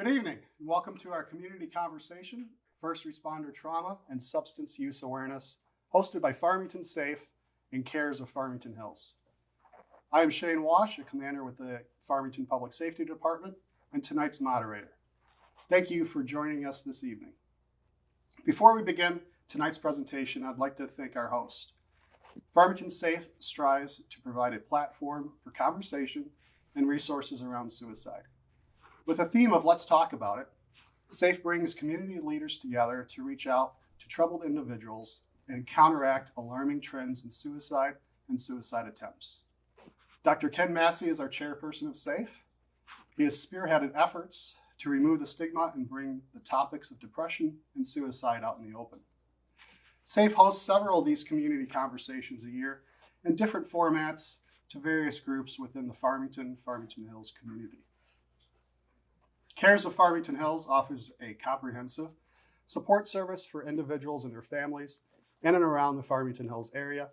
Good evening, and welcome to our community conversation, First Responder Trauma and Substance Use Awareness, hosted by Farmington SAFE and CARES of Farmington Hills. I am Shane Walsh, a commander with the Farmington Public Safety Department, and tonight's moderator. Thank you for joining us this evening. Before we begin tonight's presentation, I'd like to thank our host. Farmington SAFE strives to provide a platform for conversation and resources around suicide. With a theme of Let's Talk About It, SAFE brings community leaders together to reach out to troubled individuals and counteract alarming trends in suicide and suicide attempts. Dr. Ken Massey is our chairperson of SAFE. He has spearheaded efforts to remove the stigma and bring the topics of depression and suicide out in the open. SAFE hosts several of these community conversations a year in different formats to various groups within the Farmington Hills community. CARES of Farmington Hills offers a comprehensive support service for individuals and their families in and around the Farmington Hills area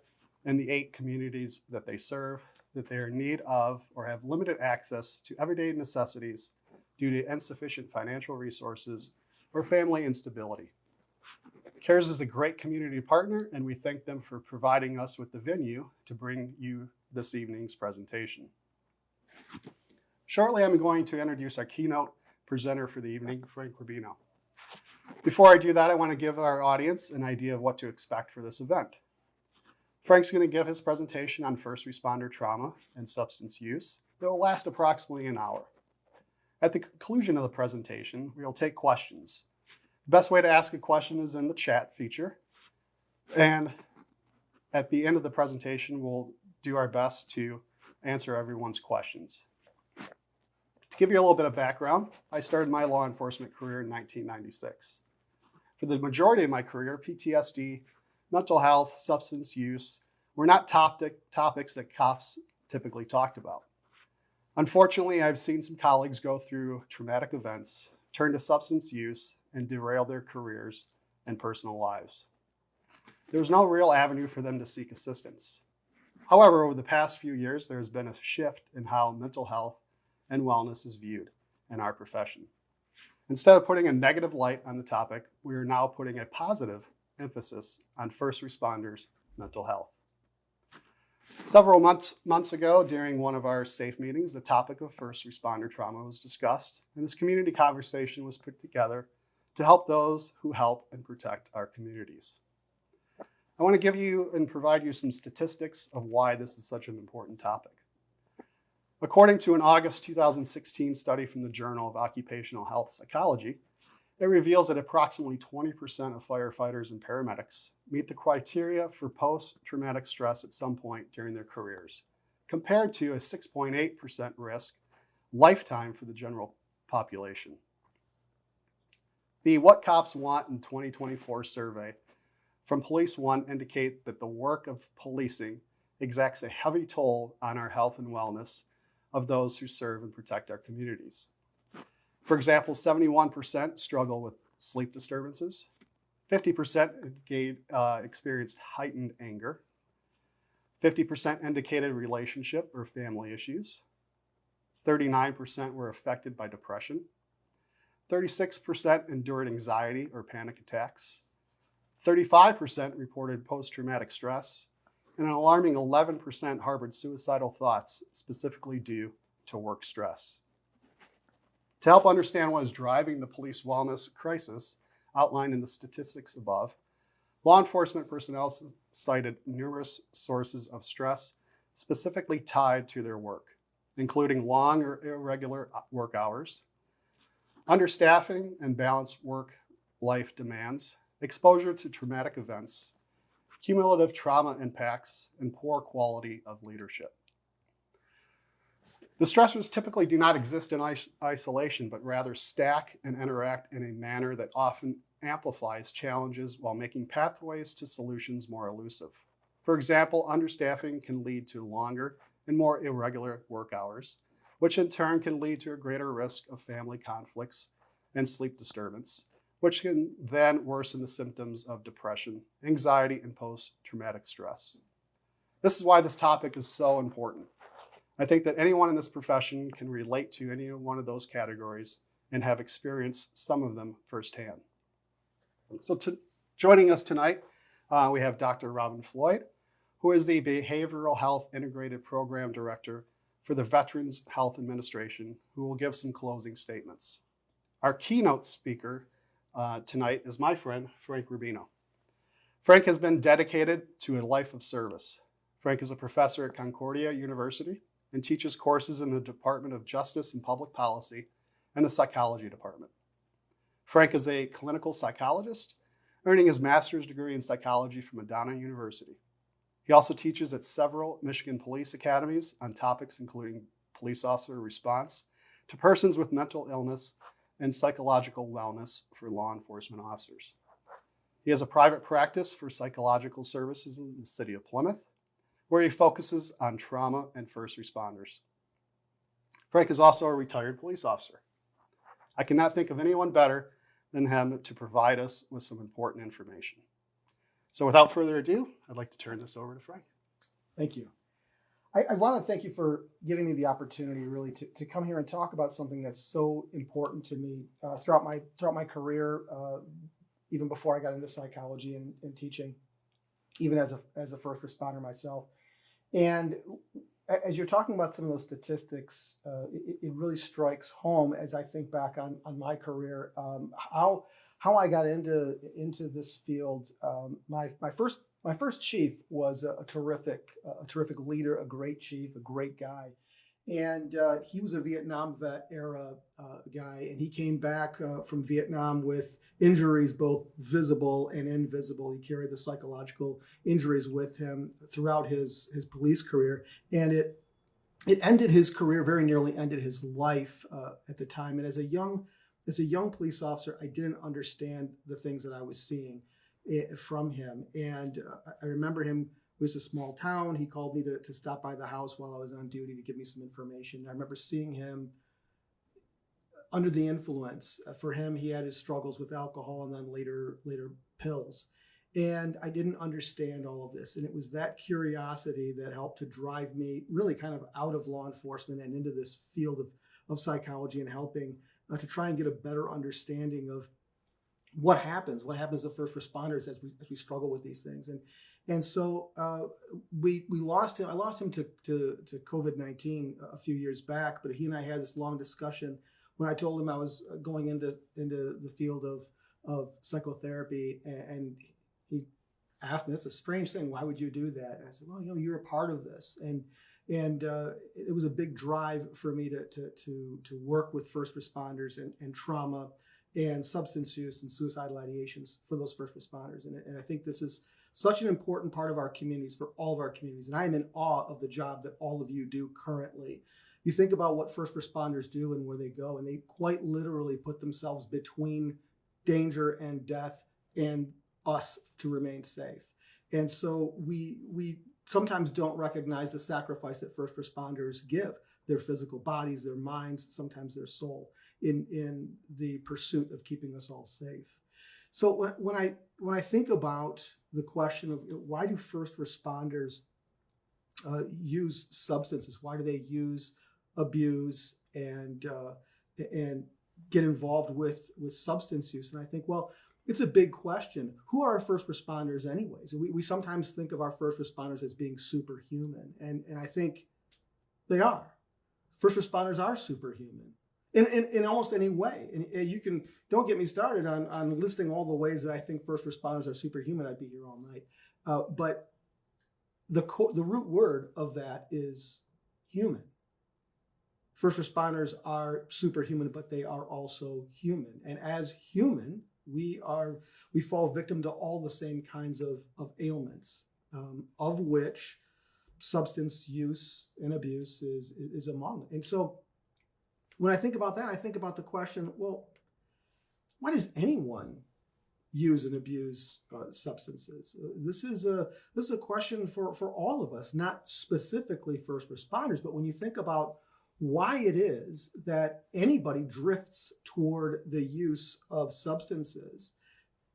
and the 8 communities that they serve that they are in need of or have limited access to everyday necessities due to insufficient financial resources or family instability. CARES is a great community partner, and we thank them for providing us with the venue to bring you this evening's presentation. Shortly, I'm going to introduce our keynote presenter for the evening, Frank Rubino. Before I do that, I want to give our audience an idea of what to expect for this event. Frank's going to give his presentation on first responder trauma and substance use that will last approximately an hour. At the conclusion of the presentation, we'll take questions. The best way to ask a question is in the chat feature. And at the end of the presentation, we'll do our best to answer everyone's questions. To give you a little bit of background, I started my law enforcement career in 1996. For the majority of my career, PTSD, mental health, substance use were not topics that cops typically talked about. Unfortunately, I've seen some colleagues go through traumatic events, turn to substance use, and derail their careers and personal lives. There was no real avenue for them to seek assistance. However, over the past few years, there has been a shift in how mental health and wellness is viewed in our profession. Instead of putting a negative light on the topic, we are now putting a positive emphasis on first responders' mental health. Several months ago, during one of our SAFE meetings, the topic of first responder trauma was discussed, and this community conversation was put together to help those who help and protect our communities. I want to give you and provide you some statistics of why this is such an important topic. According to an August 2016 study from the Journal of Occupational Health Psychology, it reveals that approximately 20% of firefighters and paramedics meet the criteria for post-traumatic stress at some point during their careers, compared to a 6.8% risk lifetime for the general population. The What Cops Want in 2024 survey from Police One indicate that the work of policing exacts a heavy toll on our health and wellness of those who serve and protect our communities. For example, 71% struggle with sleep disturbances, 50% experienced heightened anger, 50% indicated relationship or family issues, 39% were affected by depression, 36% endured anxiety or panic attacks, 35% reported post-traumatic stress, and an alarming 11% harbored suicidal thoughts specifically due to work stress. To help understand what is driving the police wellness crisis outlined in the statistics above, law enforcement personnel cited numerous sources of stress specifically tied to their work, including long or irregular work hours, understaffing and balanced work-life demands, exposure to traumatic events, cumulative trauma impacts, and poor quality of leadership. The stressors typically do not exist in isolation, but rather stack and interact in a manner that often amplifies challenges while making pathways to solutions more elusive. For example, understaffing can lead to longer and more irregular work hours, which in turn can lead to a greater risk of family conflicts and sleep disturbance, which can then worsen the symptoms of depression, anxiety, and post-traumatic stress. This is why this topic is so important. I think that anyone in this profession can relate to any one of those categories and have experienced some of them firsthand. So joining us tonight, we have Dr. Robin Floyd, who is the Behavioral Health Integrated Program Director for the Veterans Health Administration, who will give some closing statements. Our keynote speaker tonight is my friend, Frank Rubino. Frank has been dedicated to a life of service. Frank is a professor at Concordia University and teaches courses in the Department of Justice and Public Policy and the Psychology Department. Frank is a clinical psychologist, earning his master's degree in psychology from Madonna University. He also teaches at several Michigan police academies on topics including police officer response to persons with mental illness and psychological wellness for law enforcement officers. He has a private practice for psychological services in the city of Plymouth, where he focuses on trauma and first responders. Frank is also a retired police officer. I cannot think of anyone better than him to provide us with some important information. So without further ado, I'd like to turn this over to Frank. Thank you. I want to thank you for giving me the opportunity really to come here and talk about something that's so important to me throughout my career, even before I got into psychology and teaching, even as a first responder myself. And as you're talking about some of those statistics, it really strikes home as I think back on my career, how I got into this field. My first chief was a terrific leader, a great chief, a great guy, and he was a Vietnam vet era guy, and he came back from Vietnam with injuries both visible and invisible. He carried the psychological injuries with him throughout his police career, and it ended his career, very nearly ended his life at the time. And as a young police officer, I didn't understand the things that I was seeing from him. And I remember him, it was a small town. He called me to stop by the house while I was on duty to give me some information. I remember seeing him under the influence. For him, he had his struggles with alcohol and then later pills. And I didn't understand all of this. And it was that curiosity that helped to drive me really kind of out of law enforcement and into this field of psychology and helping to try and get a better understanding of what happens to first responders as we struggle with these things. And so we lost him. I lost him to COVID-19 a few years back, but he and I had this long discussion when I told him I was going into the field of psychotherapy, and he asked me, "That's a strange thing. Why would you do that?" And I said, "Well, you're a part of this." And it was a big drive for me to work with first responders and trauma and substance use and suicidal ideations for those first responders. And I think this is such an important part of our communities, for all of our communities. And I am in awe of the job that all of you do currently. You think about what first responders do and where they go, and they quite literally put themselves between danger and death and us to remain safe. And so we sometimes don't recognize the sacrifice that first responders give, their physical bodies, their minds, sometimes their soul, in the pursuit of keeping us all safe. So when I think about the question of why do first responders use substances, why do they use, abuse, and get involved with substance use, and I think, well, it's a big question. Who are our first responders anyways? We sometimes think of our first responders as being superhuman, and I think they are. First responders are superhuman in almost any way. And you can, don't get me started on listing all the ways that I think first responders are superhuman. I'd be here all night. But the root word of that is human. First responders are superhuman, but they are also human. And as human, we fall victim to all the same kinds of ailments, of which substance use and abuse is among them. And so when I think about that, I think about the question, well, why does anyone use and abuse substances? This is a question for all of us, not specifically first responders, but when you think about why it is that anybody drifts toward the use of substances,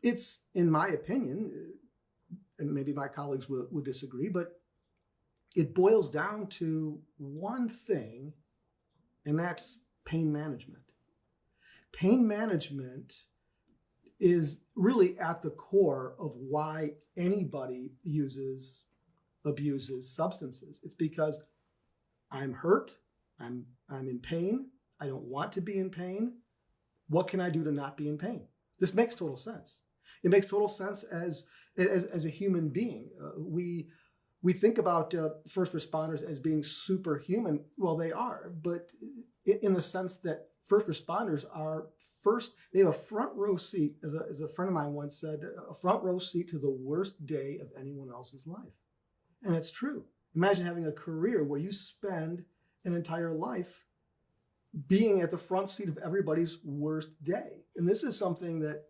it's, in my opinion, and maybe my colleagues would disagree, but it boils down to one thing, and that's pain management. pain management is really at the core of why anybody abuses substances. It's because I'm hurt, I'm in pain, I don't want to be in pain. What can I do to not be in pain? This makes total sense. It makes total sense as a human being. We think about first responders as being superhuman. Well, they are, but in the sense that first responders are they have a front row seat, as a friend of mine once said, a front row seat to the worst day of anyone else's life. And it's true. Imagine having a career where you spend an entire life being at the front seat of everybody's worst day. And this is something that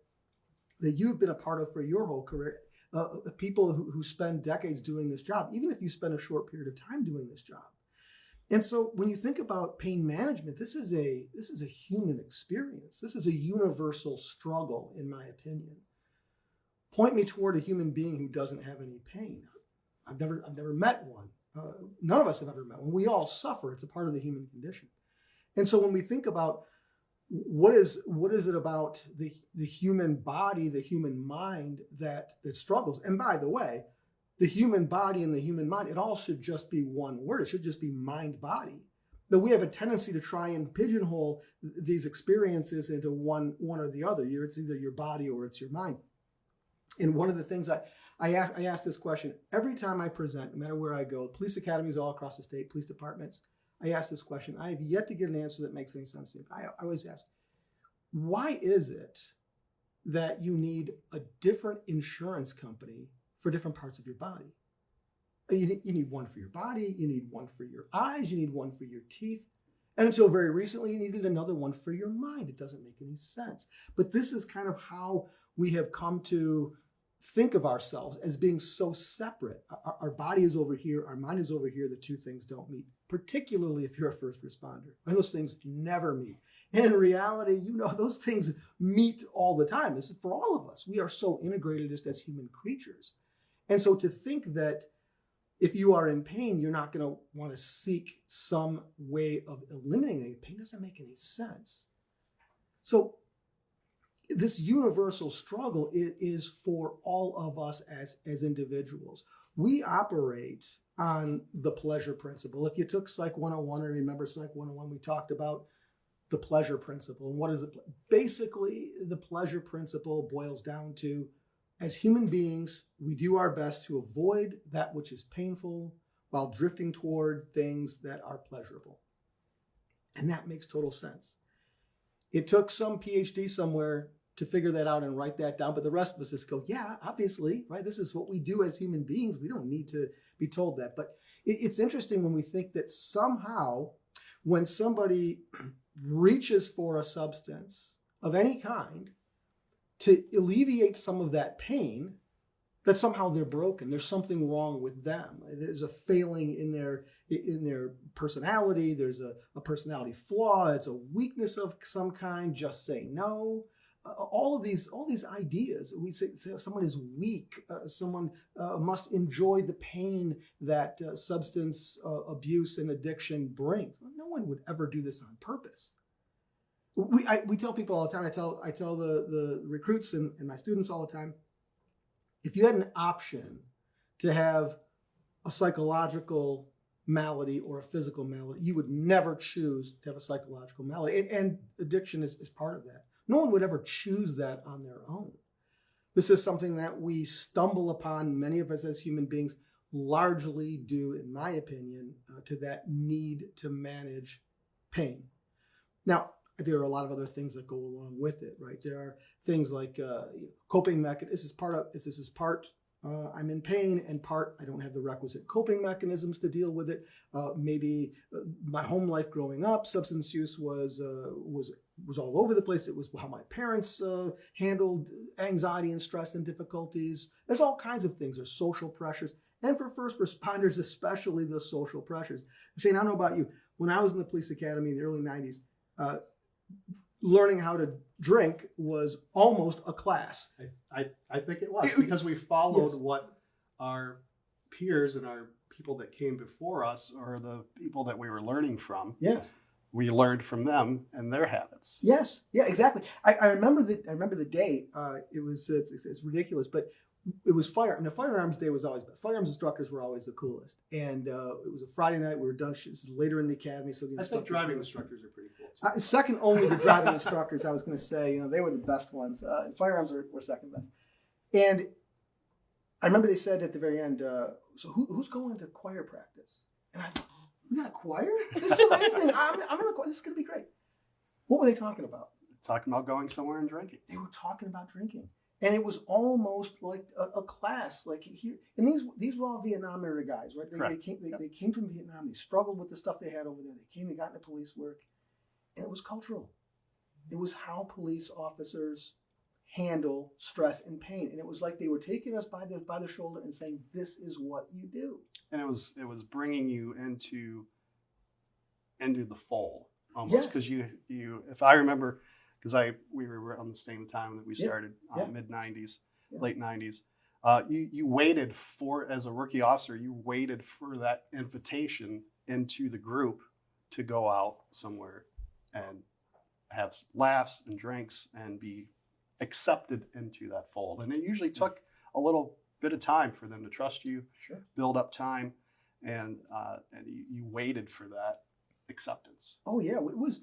you've been a part of for your whole career. People who spend decades doing this job, even if you spend a short period of time doing this job. And so when you think about pain management, this is a human experience. This is a universal struggle, in my opinion. Point me toward a human being who doesn't have any pain. I've never met one. None of us have ever met one. We all suffer. It's a part of the human condition. And so when we think about what is it about the human body, the human mind that struggles? And by the way, the human body and the human mind, it all should just be one word. It should just be mind-body. But we have a tendency to try and pigeonhole these experiences into one or the other. It's either your body or it's your mind. And one of the things I ask this question every time I present, no matter where I go, police academies all across the state, police departments, I ask this question. I have yet to get an answer that makes any sense to me. I always ask, why is it that you need a different insurance company for different parts of your body? You need one for your body, you need one for your eyes, you need one for your teeth. And until very recently, you needed another one for your mind. It doesn't make any sense. But this is kind of how we have come to think of ourselves as being so separate. Our body is over here, our mind is over here, the two things don't meet, particularly if you're a first responder. And those things never meet. And in reality, those things meet all the time. This is for all of us. We are so integrated just as human creatures. And so to think that if you are in pain, you're not going to want to seek some way of eliminating pain doesn't make any sense. So this universal struggle is for all of us as individuals. We operate on the pleasure principle. If you took Psych 101 or remember Psych 101, we talked about the pleasure principle. And what is it? Basically, the pleasure principle boils down to, as human beings, we do our best to avoid that which is painful while drifting toward things that are pleasurable. And that makes total sense. It took some PhD somewhere to figure that out and write that down, but the rest of us just go, yeah, obviously, right? This is what we do as human beings. We don't need to be told that. But it's interesting when we think that somehow when somebody reaches for a substance of any kind to alleviate some of that pain, that somehow they're broken. There's something wrong with them. There's a failing in their personality. There's a personality flaw. It's a weakness of some kind. Just say no. All these ideas. We say someone is weak. Someone must enjoy the pain that substance abuse and addiction brings. No one would ever do this on purpose. We tell people all the time. I tell the recruits and my students all the time. If you had an option to have a psychological malady or a physical malady, you would never choose to have a psychological malady. And addiction is part of that. No one would ever choose that on their own. This is something that we stumble upon, many of us as human beings, largely due, in my opinion, to that need to manage pain. Now, there are a lot of other things that go along with it, right? There are things like coping mechanisms. This is part I'm in pain, and part I don't have the requisite coping mechanisms to deal with it. Maybe my home life growing up, substance use was all over the place. It was how my parents handled anxiety and stress and difficulties. There's all kinds of things. There's social pressures. And for first responders, especially the social pressures. Shane, I don't know about you. When I was in the police academy in the early 90s, learning how to drink was almost a class. I think it was because we followed Yes. what our peers and our people that came before us or the people that we were learning from Yes. we learned from them and their habits. Yes, yeah, exactly. I remember the day. It was it's ridiculous, but it was Firearms Day was always firearms instructors were always the coolest. And it was a Friday night. We were done. This is later in the academy, so the I think driving instructors instructors are pretty cool too. second only to driving instructors. I was going to say, they were the best ones. Firearms were second best. And I remember they said at the very end, so who's going to choir practice? And I thought, we got a choir? This is amazing. I'm in the choir. This is going to be great. What were they talking about? Talking about going somewhere and drinking. They were talking about drinking. And it was almost like a class. Like here, and these were all Vietnam era guys, right? They came from Vietnam. They struggled with the stuff they had over there. They got into police work. And it was cultural. It was how police officers handle stress and pain. And it was like they were taking us by the shoulder and saying, this is what you do. And it was bringing you into the fold almost, because you if I remember, because we were around the same time that we started, mid 90s, late 90s. You waited for, as a rookie officer, you waited for that invitation into the group to go out somewhere and have laughs and drinks and be accepted into that fold. And it usually took a little bit of time for them to trust you, build up time, and you waited for that acceptance. Oh yeah, it was.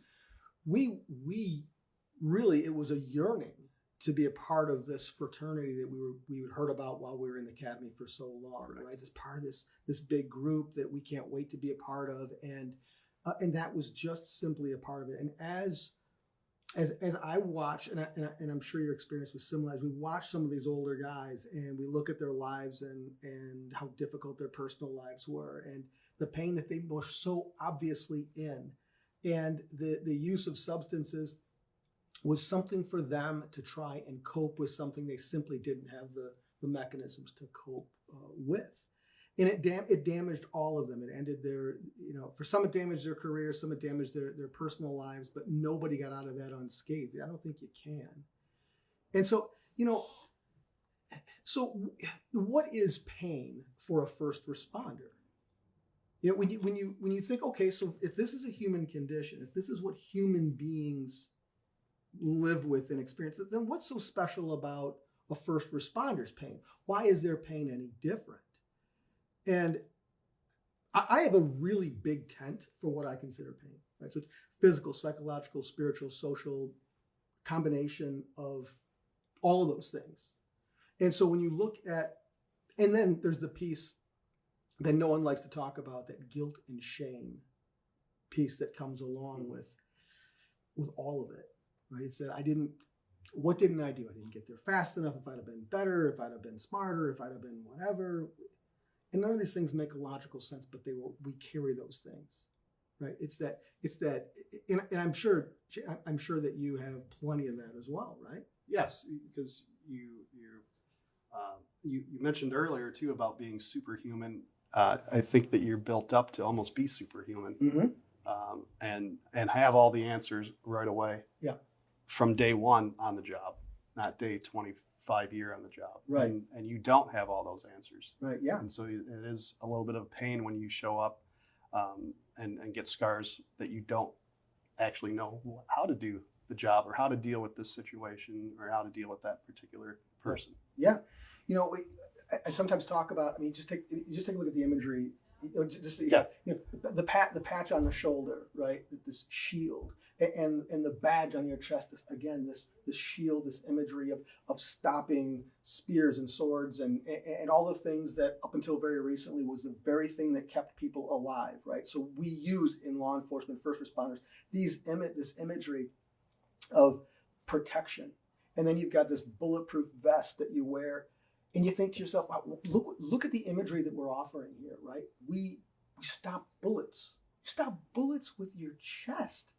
We really, it was a yearning to be a part of this fraternity that we heard about while we were in the academy for so long, right? As part of this big group that we can't wait to be a part of, and that was just simply a part of it. And as I watch, and I'm sure your experience was similar, as we watch some of these older guys and we look at their lives and how difficult their personal lives were and the pain that they were so obviously in, and the use of substances was something for them to try and cope with something they simply didn't have the mechanisms to cope with. And it damaged all of them. It ended their, for some it damaged their careers, some it damaged their personal lives, but nobody got out of that unscathed. I don't think you can. And so, so what is pain for a first responder? When you think, okay, so if this is a human condition, if this is what human beings live with and experience, then what's so special about a first responder's pain? Why is their pain any different? And I have a really big tent for what I consider pain, right? So it's physical, psychological, spiritual, social, combination of all of those things. And so when you look at, and then there's the piece that no one likes to talk about, that guilt and shame piece that comes along with all of it, right? It's that what didn't I do? I didn't get there fast enough. If I'd have been better, if I'd have been smarter, if I'd have been whatever. And none of these things make a logical sense, but we carry those things, right? It's that, and I'm sure that you have plenty of that as well, right? Yes, because you mentioned earlier too about being superhuman. I think that you're built up to almost be superhuman, and have all the answers right away. Yeah, from day one on the job, not day 25 year on the job. Right, and you don't have all those answers. Right. Yeah, and so it is a little bit of pain when you show up and get scars that you don't actually know how to do the job or how to deal with this situation or how to deal with that particular person. Yeah. I sometimes talk about, just take a look at the imagery, the patch on the shoulder, right? This shield and the badge on your chest, again, this shield, this imagery of stopping spears and swords and all the things that up until very recently was the very thing that kept people alive, right? So we use in law enforcement, first responders, this imagery of protection. And then you've got this bulletproof vest that you wear. And you think to yourself, wow, look at the imagery that we're offering here, right? We stop bullets. You stop bullets with your chest.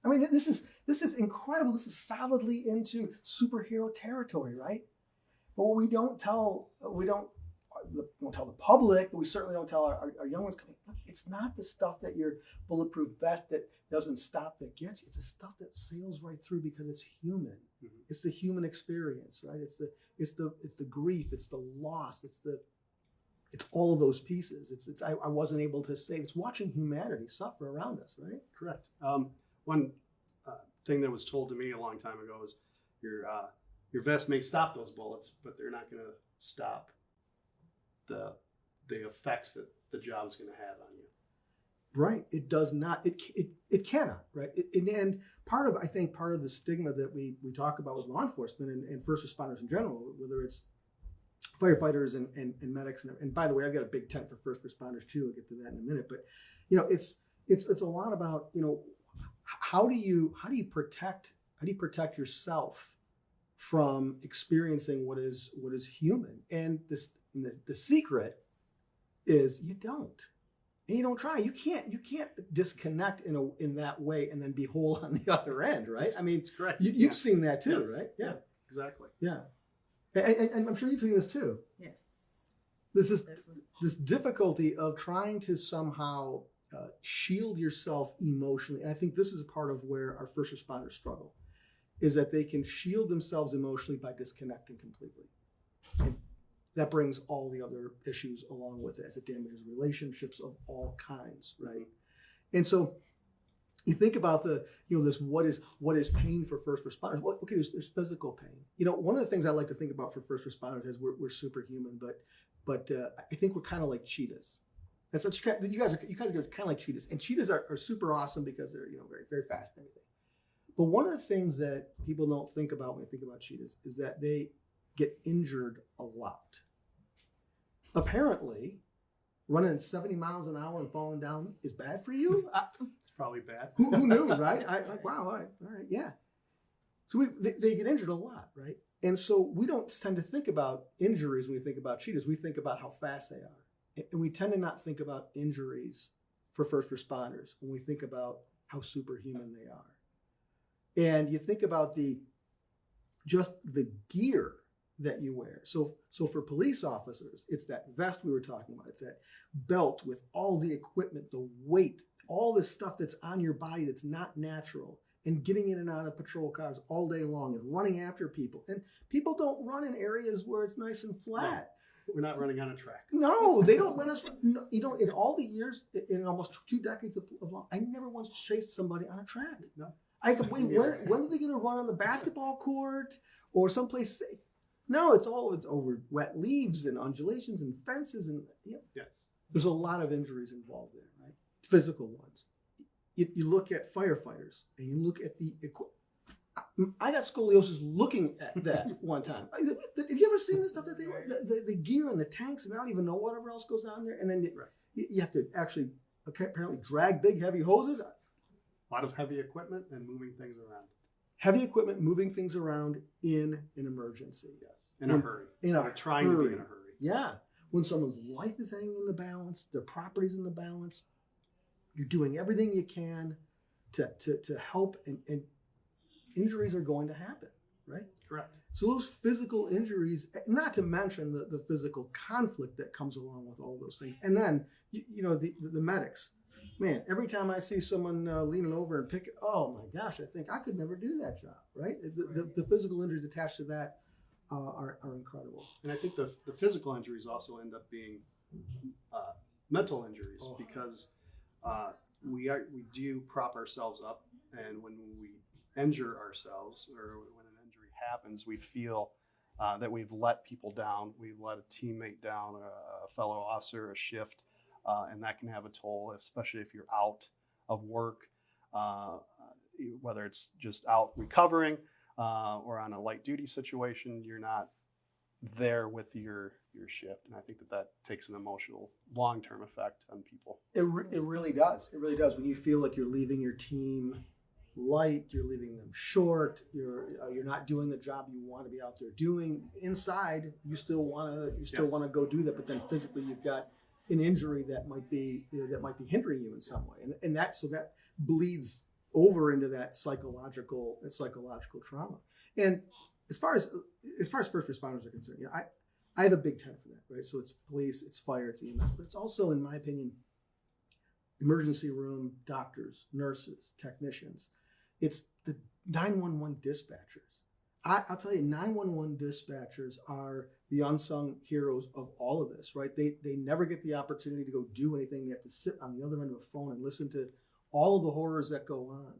This is incredible. This is solidly into superhero territory, right? But what we don't tell the public, but we certainly don't tell our young ones coming, look, it's not the stuff that your bulletproof vest that doesn't stop that gets you. It's the stuff that sails right through because it's human. Mm-hmm. It's the human experience, right? It's the grief, it's the loss, it's It's all of those pieces. I wasn't able to save. It's watching humanity suffer around us, right? Correct. One thing that was told to me a long time ago is your vest may stop those bullets, but they're not going to stop the effects that the job's going to have on you. Right. It does not. It cannot. Right. And I think part of the stigma that we talk about with law enforcement and first responders in general, whether it's firefighters and medics, and by the way, I've got a big tent for first responders too. I'll get to that in a minute. But it's a lot about how do you protect yourself from experiencing what is human, and the secret is you don't. And you don't try. You can't disconnect in that way and then be whole on the other end, right? It's correct. You've seen that too, Yes. right? Yeah, exactly. Yeah. And I'm sure you've seen this too. Yes. This difficulty of trying to somehow shield yourself emotionally. And I think this is a part of where our first responders struggle, is that they can shield themselves emotionally by disconnecting completely. And that brings all the other issues along with it, as it damages relationships of all kinds, right? And so you think about this what is pain for first responders? Well, okay, there's physical pain. One of the things I like to think about for first responders is we're superhuman, but I think we're kind of like cheetahs. That's what you guys are kind of like cheetahs, and cheetahs are super awesome because they're very, very fast and everything. But one of the things that people don't think about when they think about cheetahs is that they get injured a lot. Apparently, running 70 miles an hour and falling down is bad for you. It's probably bad. Who knew, right? Wow, all right, yeah. So they get injured a lot, right? And so we don't tend to think about injuries when we think about cheetahs. We think about how fast they are. And we tend to not think about injuries for first responders when we think about how superhuman they are. And you think about the gear that you wear. So for police officers, it's that vest we were talking about. It's that belt with all the equipment, the weight, all this stuff that's on your body that's not natural, and getting in and out of patrol cars all day long and running after people. And people don't run in areas where it's nice and flat. No, we're not running on a track. No, they don't let us. No, in all the years, in almost 2 decades of law, I never once chased somebody on a track. No. I could wait. When are they going to run on the basketball court or someplace safe? No, it's over wet leaves and undulations and fences and Yes. There's a lot of injuries involved there, right? Physical ones. You look at firefighters and you look at the equipment. I got scoliosis looking at that one time. Have you ever seen the stuff that the gear and the tanks, and I don't even know whatever else goes on there, and then you have to actually apparently drag big heavy hoses. A lot of heavy equipment and moving things around. Heavy equipment, moving things around in an emergency. Yes. In a hurry. Trying to be in a hurry. Yeah. When someone's life is hanging in the balance, their property's in the balance, you're doing everything you can to help, and injuries are going to happen, right? Correct. So those physical injuries, not to mention the physical conflict that comes along with all those things. And then, the medics. Man, every time I see someone leaning over and pick, oh my gosh, I think I could never do that job, right? The physical injuries attached to that are incredible. And I think the physical injuries also end up being mental injuries because we do prop ourselves up, and when we injure ourselves or when an injury happens, we feel that we've let people down. We've let a teammate down, a fellow officer, a shift. And that can have a toll, especially if you're out of work, whether it's just out recovering or on a light duty situation. You're not there with your shift, and I think that takes an emotional long-term effect on people. It really does. It really does. When you feel like you're leaving your team light, you're leaving them short, you're not doing the job you want to be out there doing. Inside, you still want to go do that, but then physically you've got an injury that might be hindering you in some way, and that bleeds over into that psychological trauma. And as far as first responders are concerned, I have a big tent for that, right? So it's police, it's fire, it's EMS, but it's also, in my opinion, emergency room doctors, nurses, technicians. It's the 911 dispatchers. I'll tell you, 911 dispatchers are the unsung heroes of all of this, right? They never get the opportunity to go do anything. They have to sit on the other end of a phone and listen to all of the horrors that go on.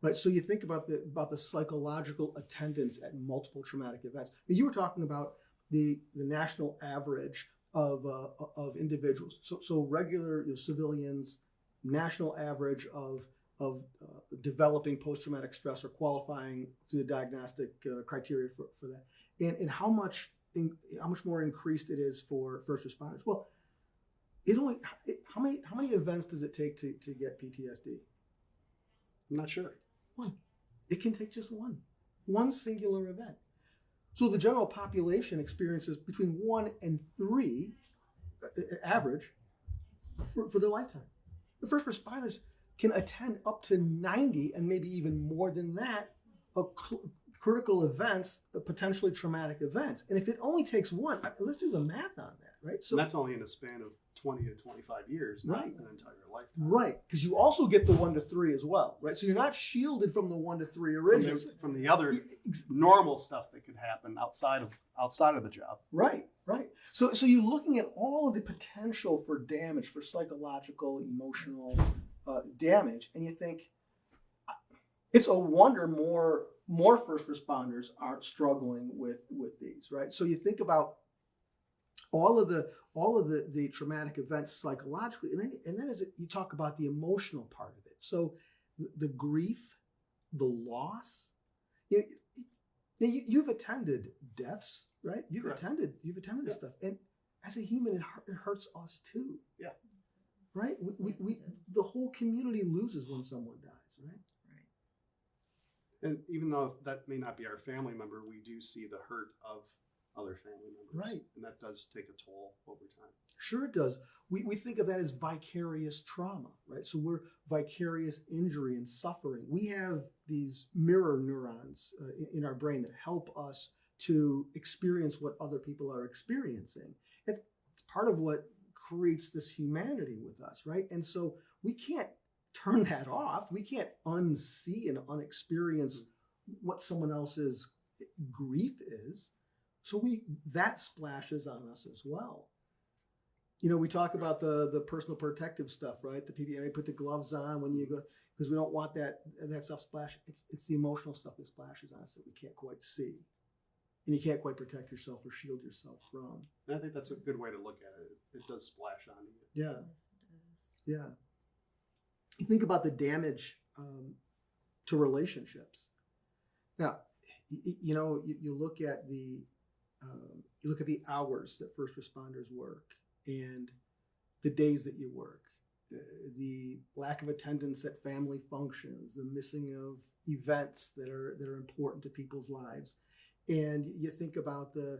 Right, so you think about the psychological attendance at multiple traumatic events. You were talking about the national average of individuals. So regular civilians, national average of developing post-traumatic stress or qualifying through the diagnostic criteria for that, and how much more increased it is for first responders. Well, how many events does it take to get PTSD? I'm not sure. One. It can take just one singular event. So the general population experiences between 1 and 3 average for their lifetime. The first responders can attend up to 90 and maybe even more than that critical events, potentially traumatic events. And if it only takes one, let's do the math on that, right? So and that's only in a span of 20 to 25 years, not an entire lifetime. Right, because you also get the 1 to 3 as well, right? So you're not shielded from the 1 to 3 originally. From the other normal stuff that could happen outside of the job. Right. So you're looking at all of the potential for damage, for psychological, emotional damage, and you think it's a wonder more first responders aren't struggling with these, right? So you think about all of the traumatic events psychologically, and then you talk about the emotional part of it. So the grief, the loss. You've attended deaths, right? You've attended this stuff, and as a human, it hurts us too. Yeah. Right. We the whole community loses when someone dies, right? And even though that may not be our family member, we do see the hurt of other family members. Right. And that does take a toll over time. Sure it does. We think of that as vicarious trauma, right? So we're vicarious injury and suffering. We have these mirror neurons in our brain that help us to experience what other people are experiencing. It's part of what creates this humanity with us, right? And so we can't turn that off. We can't unsee and unexperience what someone else's grief is. So that splashes on us as well. We talk about the personal protective stuff, right? The PPE, put the gloves on when you go, because we don't want that stuff splash. It's the emotional stuff that splashes on us that we can't quite see. And you can't quite protect yourself or shield yourself from. And I think that's a good way to look at it. It does splash on you. Yeah. Yeah. You think about the damage to relationships. Now, you look at the hours that first responders work and the days that you work, the lack of attendance at family functions, the missing of events that are important to people's lives, and you think about the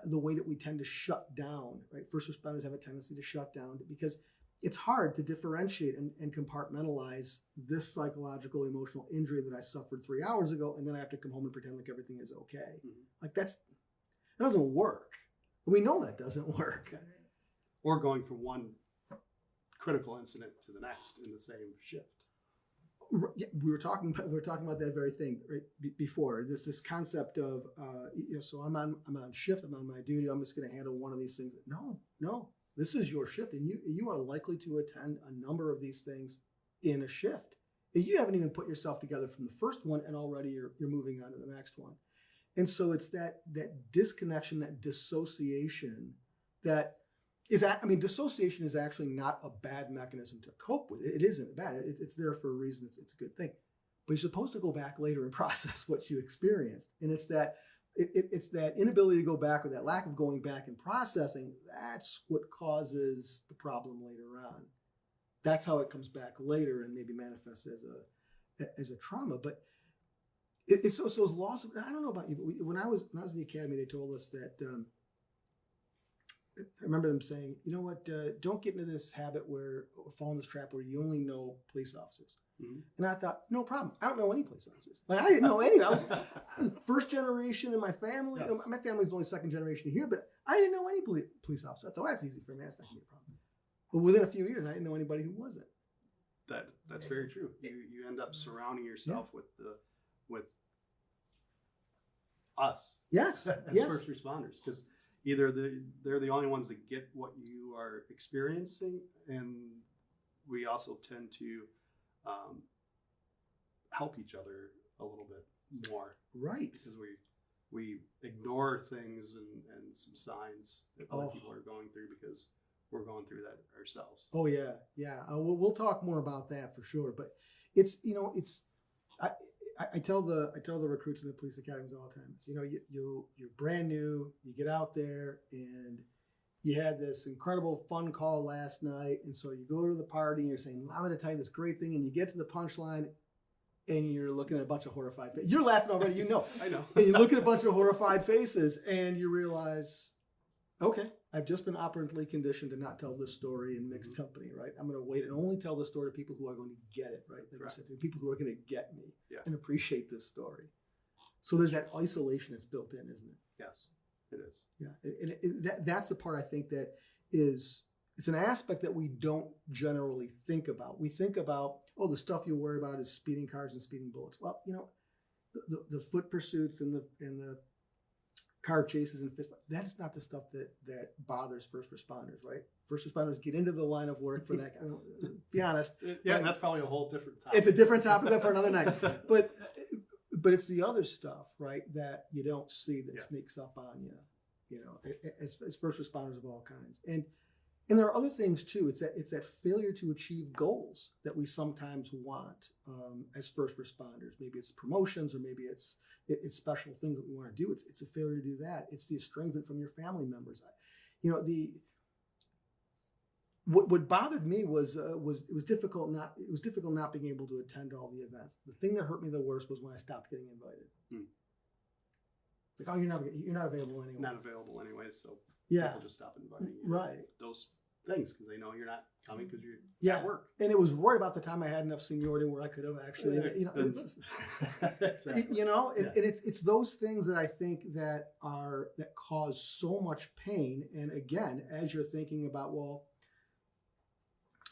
way that we tend to shut down. Right, first responders have a tendency to shut down because it's hard to differentiate and compartmentalize this psychological, emotional injury that I suffered 3 hours ago, and then I have to come home and pretend like everything is okay. Mm-hmm. Like that doesn't work. We know that doesn't work. Or going from one critical incident to the next in the same shift. Yeah, we were talking about that very thing right before. This concept of so I'm on shift, I'm on my duty, I'm just going to handle one of these things. No. This is your shift, and you are likely to attend a number of these things in a shift. And you haven't even put yourself together from the first one, and already you're moving on to the next one. And so it's that disconnection, that dissociation that is, dissociation is actually not a bad mechanism to cope with. It isn't bad. It's there for a reason. It's a good thing. But you're supposed to go back later and process what you experienced. And it's that inability to go back, or that lack of going back and processing, that's what causes the problem later on. That's how it comes back later and maybe manifests as a trauma. But it's so loss. I don't know about you, but when I was in the academy, they told us that. I remember them saying, you know what? Don't get into this habit or fall in this trap where you only know police officers. Mm-hmm. And I thought, no problem. I don't know any police officers. Like I didn't know any. I was first generation in my family. Yes. My family's only second generation here, but I didn't know any police officer. I thought that's easy for me. That's not gonna be a problem. But within a few years, I didn't know anybody who wasn't. That's very true. You end up surrounding yourself with us. Yes. As first responders, because either they're the only ones that get what you are experiencing, and we also tend to help each other a little bit more, Right. because we ignore things and some signs that other people are going through because we're going through that ourselves. Oh yeah, yeah. We'll talk more about that for sure. But it's I tell the recruits in the police academies all the time. You're brand new. You get out there and you had this incredible fun call last night, and so you go to the party and you're saying, "I'm going to tell you this great thing," and you get to the punchline. And you're looking at a bunch of horrified faces. You're laughing already, I know. And you look at a bunch of horrified faces and you realize, okay, I've just been operantly conditioned to not tell this story in mixed company, right? I'm going to wait and only tell this story to people who are going to get it, right? Like you said, to people who are going to get me and appreciate this story. So there's that isolation that's built in, isn't it? Yes, it is. Yeah, that's the part I think that is, it's an aspect that we don't generally think about. We think about, the stuff you worry about is speeding cars and speeding bullets. Well, the foot pursuits and the car chases and fist, that's not the stuff that bothers first responders, right? First responders get into the line of work for that. Be honest. Yeah, and that's probably a whole different topic. It's a different topic for another night. But it's the other stuff, right, that you don't see that sneaks up on you, as first responders of all kinds. And there are other things too. It's that failure to achieve goals that we sometimes want as first responders. Maybe it's promotions, or maybe it's special things that we want to do. It's a failure to do that. It's the estrangement from your family members. What bothered me was it was difficult not being able to attend all the events. The thing that hurt me the worst was when I stopped getting invited. It's like, you're not available anyway. Not available anyway, so people just stop inviting you. Right. Those things, because they know you're not coming because you're at work. And it was right about the time I had enough seniority where I could have actually, exactly. And it's those things that I think that cause so much pain. And again, as you're thinking about, well,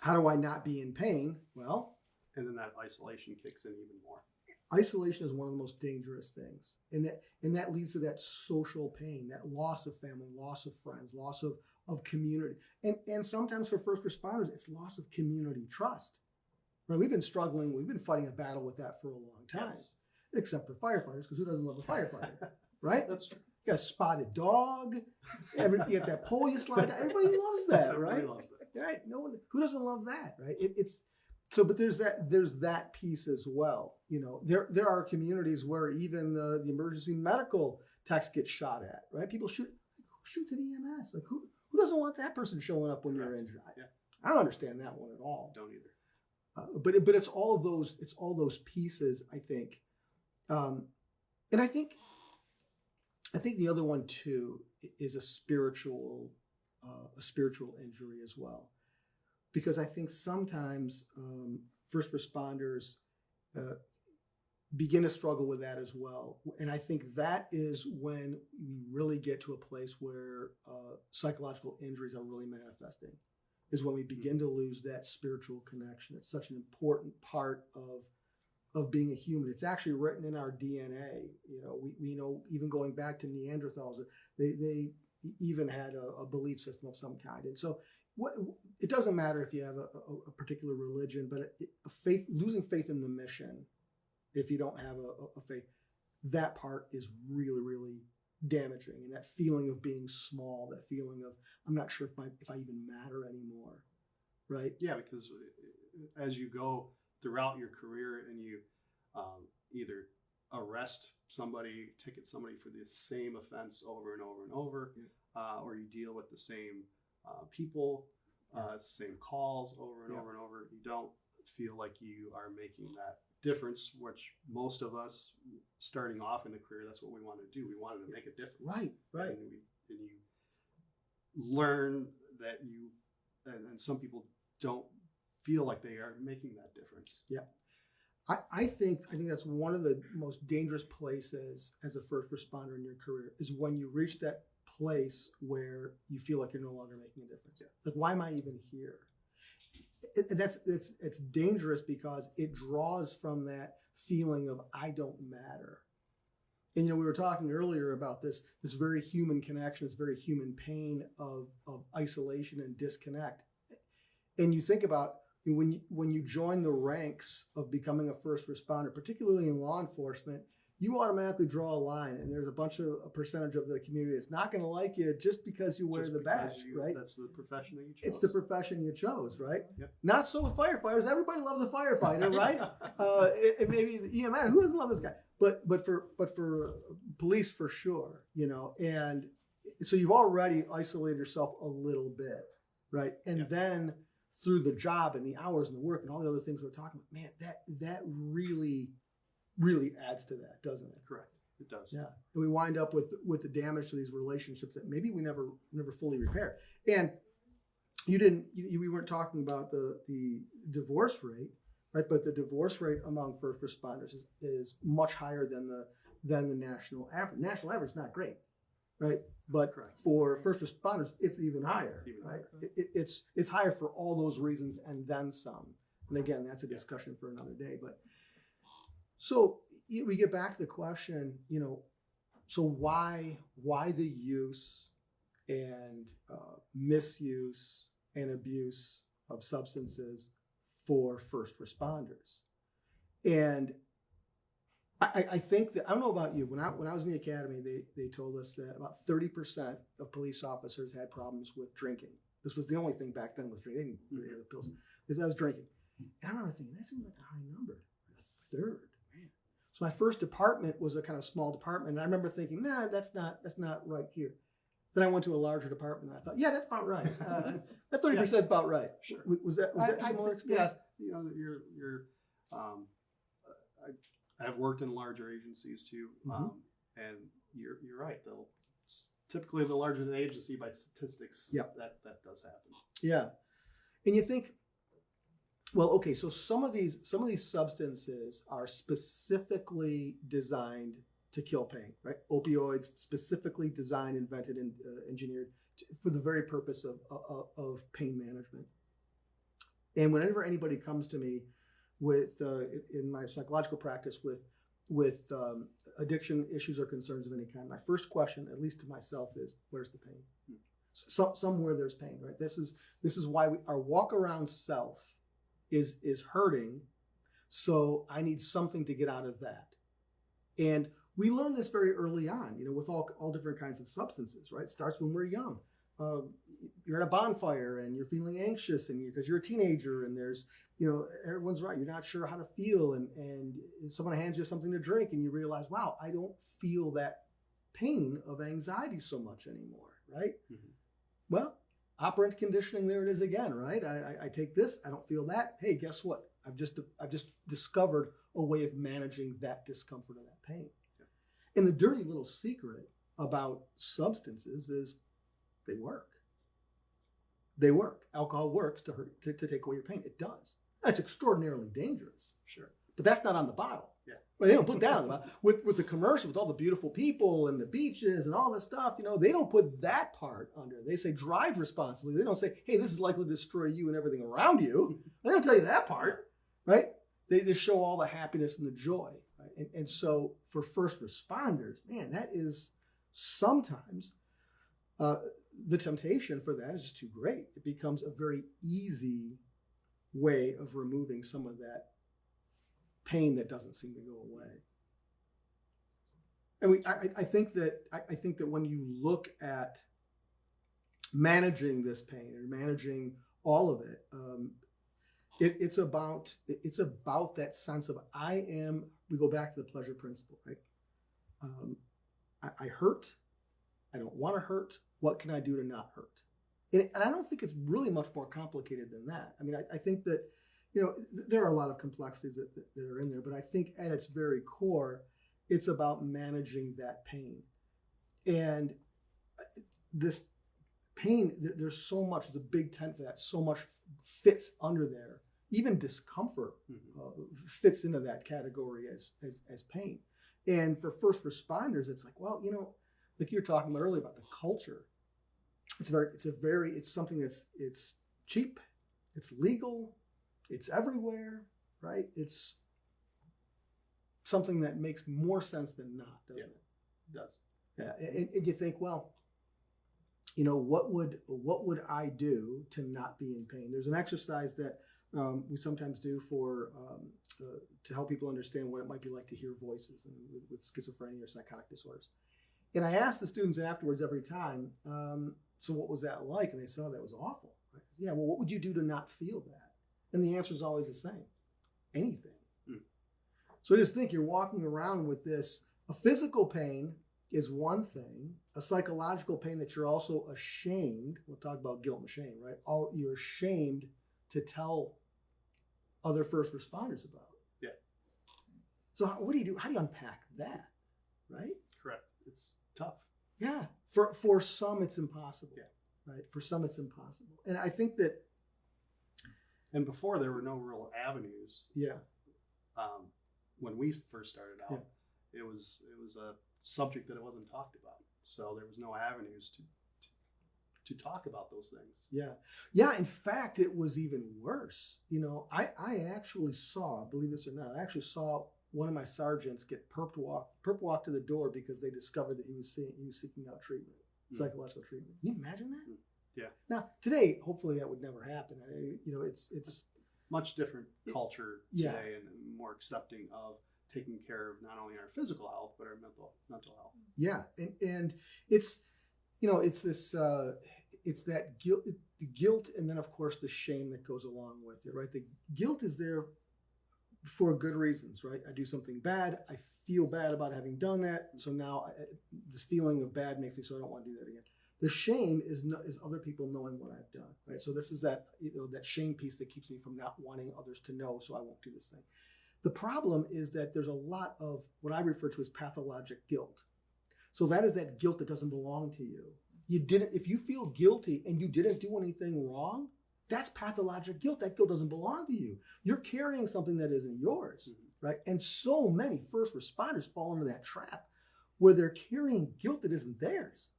how do I not be in pain? Well, and then that isolation kicks in even more. Isolation is one of the most dangerous things, and that leads to that social pain, that loss of family, loss of friends, loss of community, and sometimes for first responders, it's loss of community trust. Right? We've been fighting a battle with that for a long time, except for firefighters, because who doesn't love a firefighter, right? That's true. You got a spotted dog, you get that pole you slide down. Everybody loves that, right? Everybody loves that. Right? No one, who doesn't love that, right? But there's that piece as well. There are communities where even the emergency medical techs get shot at, right? People shoot at EMS. Like who doesn't want that person showing up when you're injured? I don't understand that one at all. Don't either. But it's all those pieces, I think, and I think the other one too is a spiritual injury as well. Because I think sometimes first responders begin to struggle with that as well. And I think that is when we really get to a place where psychological injuries are really manifesting, is when we begin to lose that spiritual connection. It's such an important part of being a human. It's actually written in our DNA. We know, even going back to Neanderthals, they even had a belief system of some kind. And so it doesn't matter if you have a particular religion, but losing faith in the mission, if you don't have a faith, that part is really, really damaging. And that feeling of being small, that feeling of, I'm not sure if I even matter anymore, right? Yeah, because as you go throughout your career and you either arrest somebody, ticket somebody for the same offense over and over and over, or you deal with the same people, same calls over and over and over, you don't feel like you are making that difference, which most of us starting off in the career, that's what we wanted to do. We wanted to make a difference. Right. And you learn that and some people don't feel like they are making that difference. Yeah. I think that's one of the most dangerous places as a first responder in your career, is when you reach that place where you feel like you're no longer making a difference. Like, why am I even here? It's dangerous because it draws from that feeling of I don't matter. And we were talking earlier about this very human connection, this very human pain of isolation and disconnect. And you think about when you join the ranks of becoming a first responder, particularly in law enforcement, you automatically draw a line, and there's a percentage of the community that's not going to like you just because you wear the badge, right? That's the profession that you chose. It's the profession you chose, right? Yep. Not so with firefighters. Everybody loves a firefighter, right? And maybe the EMS. Who doesn't love this guy? But for police, for sure, And so you've already isolated yourself a little bit, right? And then through the job and the hours and the work and all the other things we're talking about, man, that really adds to that, doesn't it? Correct. It does. Yeah. And we wind up with the damage to these relationships that maybe we never fully repair. And we weren't talking about the divorce rate, right? But the divorce rate among first responders is much higher than the national average. National average is not great, right? But for first responders, it's even higher, right? It's higher for all those reasons and then some. And again, that's a discussion for another day. But so we get back to the question, so why the use and misuse and abuse of substances for first responders? And I think that, I don't know about you, when I was in the academy, they told us that about 30% of police officers had problems with drinking. This was the only thing back then was drinking. They didn't really have the pills. I was drinking. And I remember thinking, that seemed like a high number, a third. So my first department was a kind of small department, and I remember thinking, nah, that's not right here. Then I went to a larger department, and I thought, yeah, that's about right. That 30% is about right. Sure. Was that a similar experience? Yeah, I have worked in larger agencies too, and you're right. Typically, the larger the agency by statistics, that does happen. Yeah, and you think, well, okay, so some of these substances are specifically designed to kill pain, right? Opioids, specifically designed, invented, and engineered for the very purpose of pain management. And whenever anybody comes to me with, in my psychological practice, with addiction issues or concerns of any kind, my first question, at least to myself, is, where's the pain? Somewhere there's pain, right? This is why our walk around self is hurting, so I need something to get out of that. And we learn this very early on, with all different kinds of substances, right? It starts when we're young. You're at a bonfire and you're feeling anxious, and because you're a teenager, and there's, everyone's right. You're not sure how to feel, and someone hands you something to drink, and you realize, wow, I don't feel that pain of anxiety so much anymore, right? Mm-hmm. Well, operant conditioning, there it is again, right? I take this, I don't feel that. Hey, guess what? I've just discovered a way of managing that discomfort and that pain. Yeah. And the dirty little secret about substances is they work. They work. Alcohol works to take away your pain. It does. That's extraordinarily dangerous. Sure. But that's not on the bottle. Yeah. Well, they don't put that on the bottle. With the commercial, with all the beautiful people and the beaches and all this stuff, they don't put that part under. They say drive responsibly. They don't say, hey, this is likely to destroy you and everything around you. They don't tell you that part, right? They show all the happiness and the joy. Right? And so for first responders, man, that is sometimes the temptation for that is just too great. It becomes a very easy way of removing some of that pain that doesn't seem to go away. And I think that when you look at managing this pain or managing all of it, it's about that sense of we go back to the pleasure principle, right? I hurt. I don't want to hurt. What can I do to not hurt? And I don't think it's really much more complicated than that. I mean, I think that, there are a lot of complexities that are in there, but I think at its very core, it's about managing that pain. And this pain, there's so much, there's a big tent for that, so much fits under there. Even discomfort fits into that category as pain. And for first responders, it's like, well, like you were talking about earlier about the culture. It's something it's cheap, it's legal, it's everywhere, right? something that makes more sense than not, doesn't it? It does. Yeah, and you think, well, what would I do to not be in pain? There's an exercise that we sometimes do for to help people understand what it might be like to hear voices with schizophrenia or psychotic disorders. And I ask the students afterwards every time, so what was that like? And they say, oh, that was awful. I said, yeah, well, what would you do to not feel that? And the answer is always the same: anything. So just think, you're walking around with this. A physical pain is one thing. A psychological pain that you're also ashamed. We'll talk about guilt and shame, right? You're ashamed to tell other first responders about. Yeah. So what do you do? How do you unpack that? Right? Correct. It's tough. Yeah. For some, it's impossible. Yeah. Right. For some, it's impossible. And I think that. And before, there were no real avenues. Yeah. When we first started out, it was a subject that it wasn't talked about. So there was no avenues to talk about those things. Yeah. Yeah. In fact, it was even worse. I actually saw, believe this or not, I actually saw one of my sergeants get perp walk to the door because they discovered that he was seeking out treatment, psychological treatment. Can you imagine that? Yeah. Now, today, hopefully that would never happen. It's much different culture today, and more accepting of taking care of not only our physical health, but our mental health. Yeah. And it's, it's this, it's that guilt, the guilt, and then of course the shame that goes along with it, right? The guilt is there for good reasons, right? I do something bad. I feel bad about having done that. So now this feeling of bad makes me so I don't want to do that again. The shame is other people knowing what I've done, right? So this is that, that shame piece that keeps me from not wanting others to know, so I won't do this thing. The problem is that there's a lot of what I refer to as pathologic guilt. So that is that guilt that doesn't belong to you. If you feel guilty and you didn't do anything wrong, that's pathologic guilt. That guilt doesn't belong to you. You're carrying something that isn't yours, right? And so many first responders fall into that trap where they're carrying guilt that isn't theirs.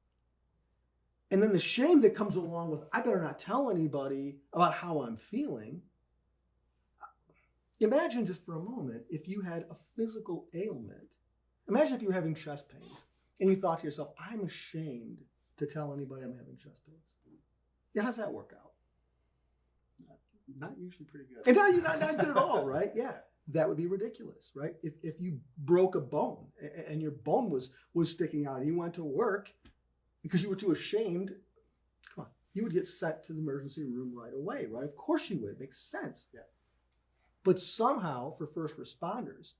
And then the shame that comes along with, I better not tell anybody about how I'm feeling. Imagine just for a moment if you had a physical ailment. Imagine if you were having chest pains and you thought to yourself, I'm ashamed to tell anybody I'm having chest pains. Yeah, how's that work out? Not usually pretty good. And not good at all, right? Yeah, that would be ridiculous, right? If you broke a bone and your bone was sticking out and you went to work because you were too ashamed, come on, you would get sent to the emergency room right away, right? Of course you would. It makes sense. Yeah. But somehow for first responders,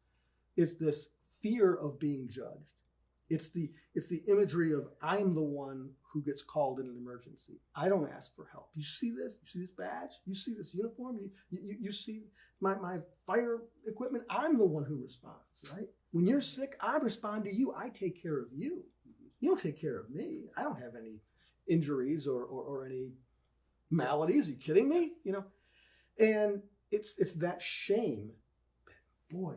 it's this fear of being judged. It's the imagery of I'm the one who gets called in an emergency. I don't ask for help. You see this? You see this badge? You see this uniform? You see my fire equipment? I'm the one who responds, right? When you're sick, I respond to you. I take care of you. You don't take care of me. I don't have any injuries or any maladies. Are you kidding me? And it's that shame. Boy,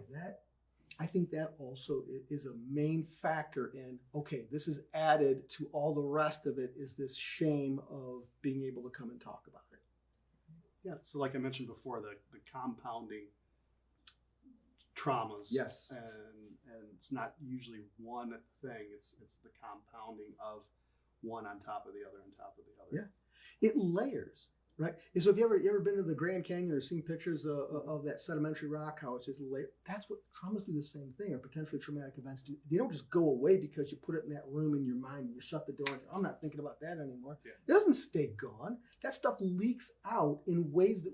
I think that also is a main factor in, okay, this is added to all the rest of it, is this shame of being able to come and talk about it. Yeah, so like I mentioned before, the compounding traumas. Yes. And it's not usually one thing, it's the compounding of one on top of the other on top of the other. Yeah, it layers. Right. And so if you ever been to the Grand Canyon or seen pictures of that sedimentary rock, how it's just layered, that's what traumas do, the same thing, or potentially traumatic events do. They don't just go away because you put it in that room in your mind and you shut the door and say, I'm not thinking about that anymore. Yeah. It doesn't stay gone. That stuff leaks out in ways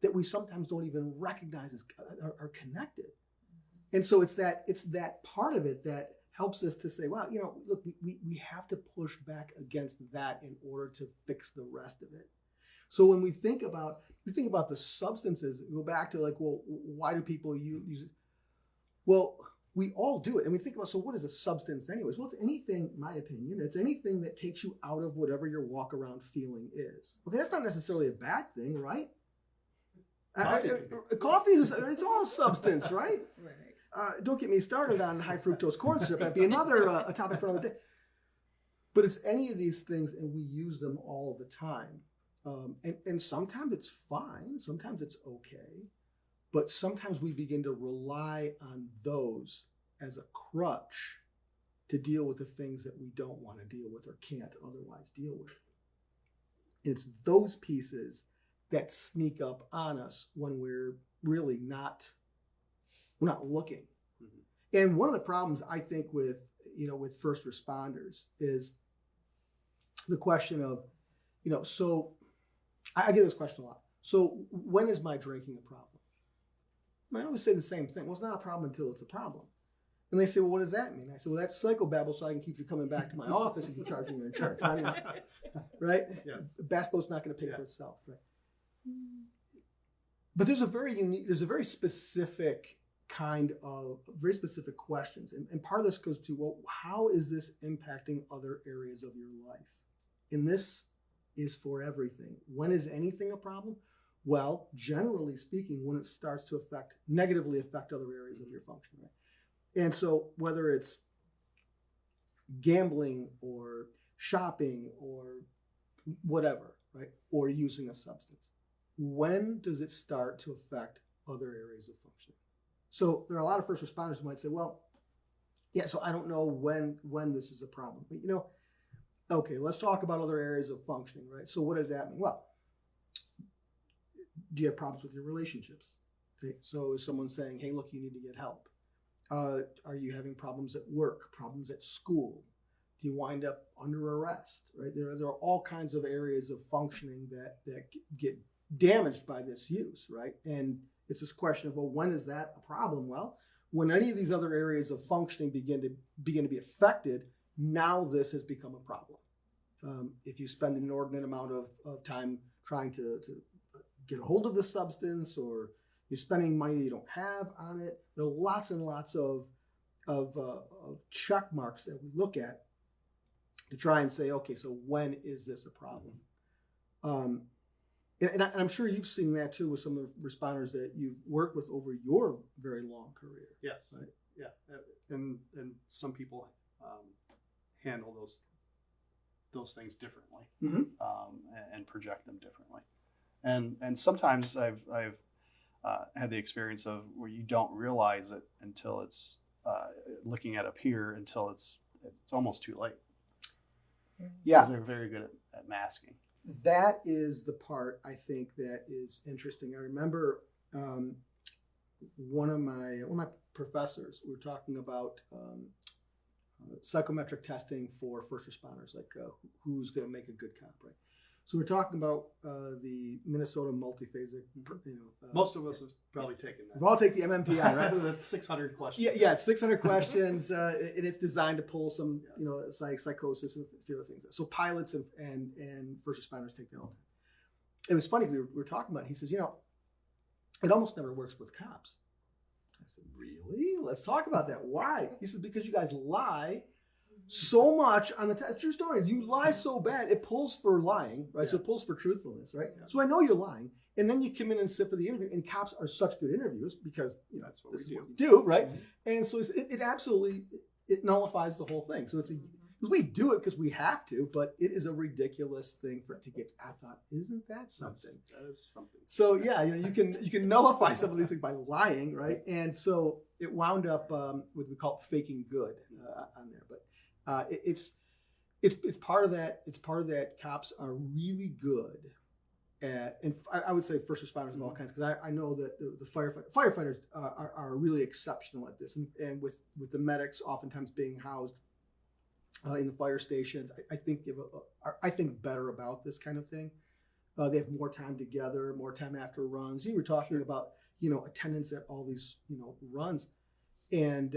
that we sometimes don't even recognize as are connected. And so it's that part of it that helps us to say, wow, look, we have to push back against that in order to fix the rest of it. So when we think about the substances, go back to like, well, why do people use it? Well, we all do it. And we think about, so what is a substance anyways? Well, it's anything, in my opinion, it's anything that takes you out of whatever your walk around feeling is. Okay, that's not necessarily a bad thing, right? Coffee is, it's all a substance, right? Right. Don't get me started on high fructose corn syrup. That'd be another a topic for another day. But it's any of these things, and we use them all the time. And sometimes it's fine, sometimes it's okay, but sometimes we begin to rely on those as a crutch to deal with the things that we don't want to deal with or can't otherwise deal with. It's those pieces that sneak up on us when we're really not looking. Mm-hmm. And one of the problems I think with first responders is the question of, so I get this question a lot. So when is my drinking a problem? I always say the same thing. Well, it's not a problem until it's a problem. And they say, well, what does that mean? I say, well, that's psychobabble, so I can keep you coming back to my office and keep charging your insurance. Right? Yes. Bass boat's not going to pay for itself. Right? But there's a very specific very specific questions. And part of this goes to, well, how is this impacting other areas of your life? And this is for everything. When is anything a problem? Well, generally speaking, when it starts to negatively affect other areas of your function. Right? And so whether it's gambling or shopping or whatever, right? Or using a substance, when does it start to affect other areas of functioning? So there are a lot of first responders who might say, well, yeah, so I don't know when this is a problem. But, okay, let's talk about other areas of functioning, right? So what does that mean? Well, do you have problems with your relationships? Okay, so is someone saying, hey, look, you need to get help? Are you having problems at work, problems at school? Do you wind up under arrest, right? There are all kinds of areas of functioning that get damaged by this use, right? And it's this question of, well, when is that a problem? Well, when any of these other areas of functioning begin to be affected, now this has become a problem. If you spend an inordinate amount of time trying to get a hold of the substance, or you're spending money that you don't have on it, there are lots and lots of check marks that we look at to try and say, okay, so when is this a problem? And I'm sure you've seen that too with some of the responders that you've worked with over your very long career. Yes. Right? Yeah. And some people handle those things differently, mm-hmm. And project them differently. And sometimes I've had the experience of where you don't realize it until it's looking at a peer until it's almost too late. Yeah, because they're very good at masking. That is the part I think that is interesting. I remember one of my professors. We were talking about psychometric testing for first responders, like who's going to make a good cop, right? So we're talking about the Minnesota multiphasic. Most of us have probably taken that. We'll all take the MMPI, right? That's 600 questions. Yeah, 600 questions. And it's designed to pull some, psychosis and a few other things. So pilots and first responders take that all the time. It was funny, we were talking about it. He says, it almost never works with cops. I said, really? Let's talk about that. Why? He says, because you guys lie so much on the test. True story. You lie so bad, it pulls for lying, right? Yeah. So it pulls for truthfulness, right? Yeah. So I know you're lying. And then you come in and sit for the interview, and cops are such good interviewers because that's what this we is what you do, right? Mm-hmm. And so it absolutely nullifies the whole thing. So because we do it because we have to, but it is a ridiculous thing to get. I thought, isn't that something? That is something. So yeah, you can nullify some of these things by lying, right? And so it wound up with we call it faking good on there, but. It's part of that. It's part of that. Cops are really good at, and I would say first responders of all kinds, because I know that the firefighters are really exceptional at this, and with the medics oftentimes being housed in the fire stations, I think better about this kind of thing. They have more time together, more time after runs. You were talking about attendance at all these runs, and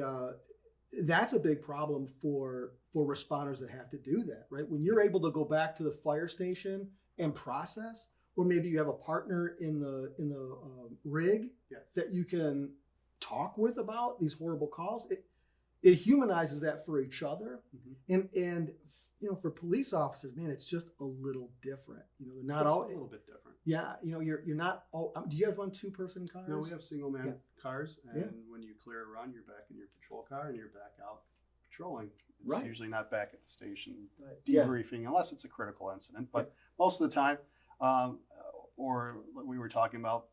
that's a big problem for responders that have to do that, right? When you're able to go back to the fire station and process, or maybe you have a partner in the rig that you can talk with about these horrible calls, it humanizes that for each other, and for police officers, man, it's just a little different. They're not all a little bit different. Yeah, you're not all. Do you guys run 2-person cars? No, we have single man cars, and when you clear a run, you're back in your patrol car and you're back out patrolling. It's usually not back at the station debriefing unless it's a critical incident. But most of the time, or we were talking about,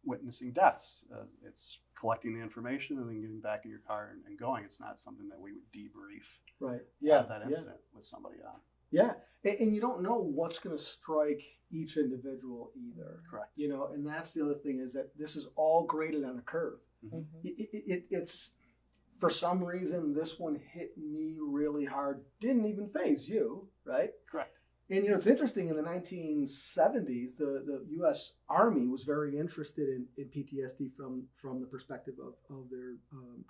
witnessing deaths. It's collecting the information and then getting back in your car and going. It's not something that we would debrief Right. Yeah. that incident with somebody on. Yeah. And you don't know what's going to strike each individual either. Correct. You know, and that's the other thing is that this is all graded on a curve. Mhm. It's for some reason this one hit me really hard. Didn't even phase you, right? Correct. And you know, it's interesting. In the 1970s, the U.S. Army was very interested in PTSD from the perspective of their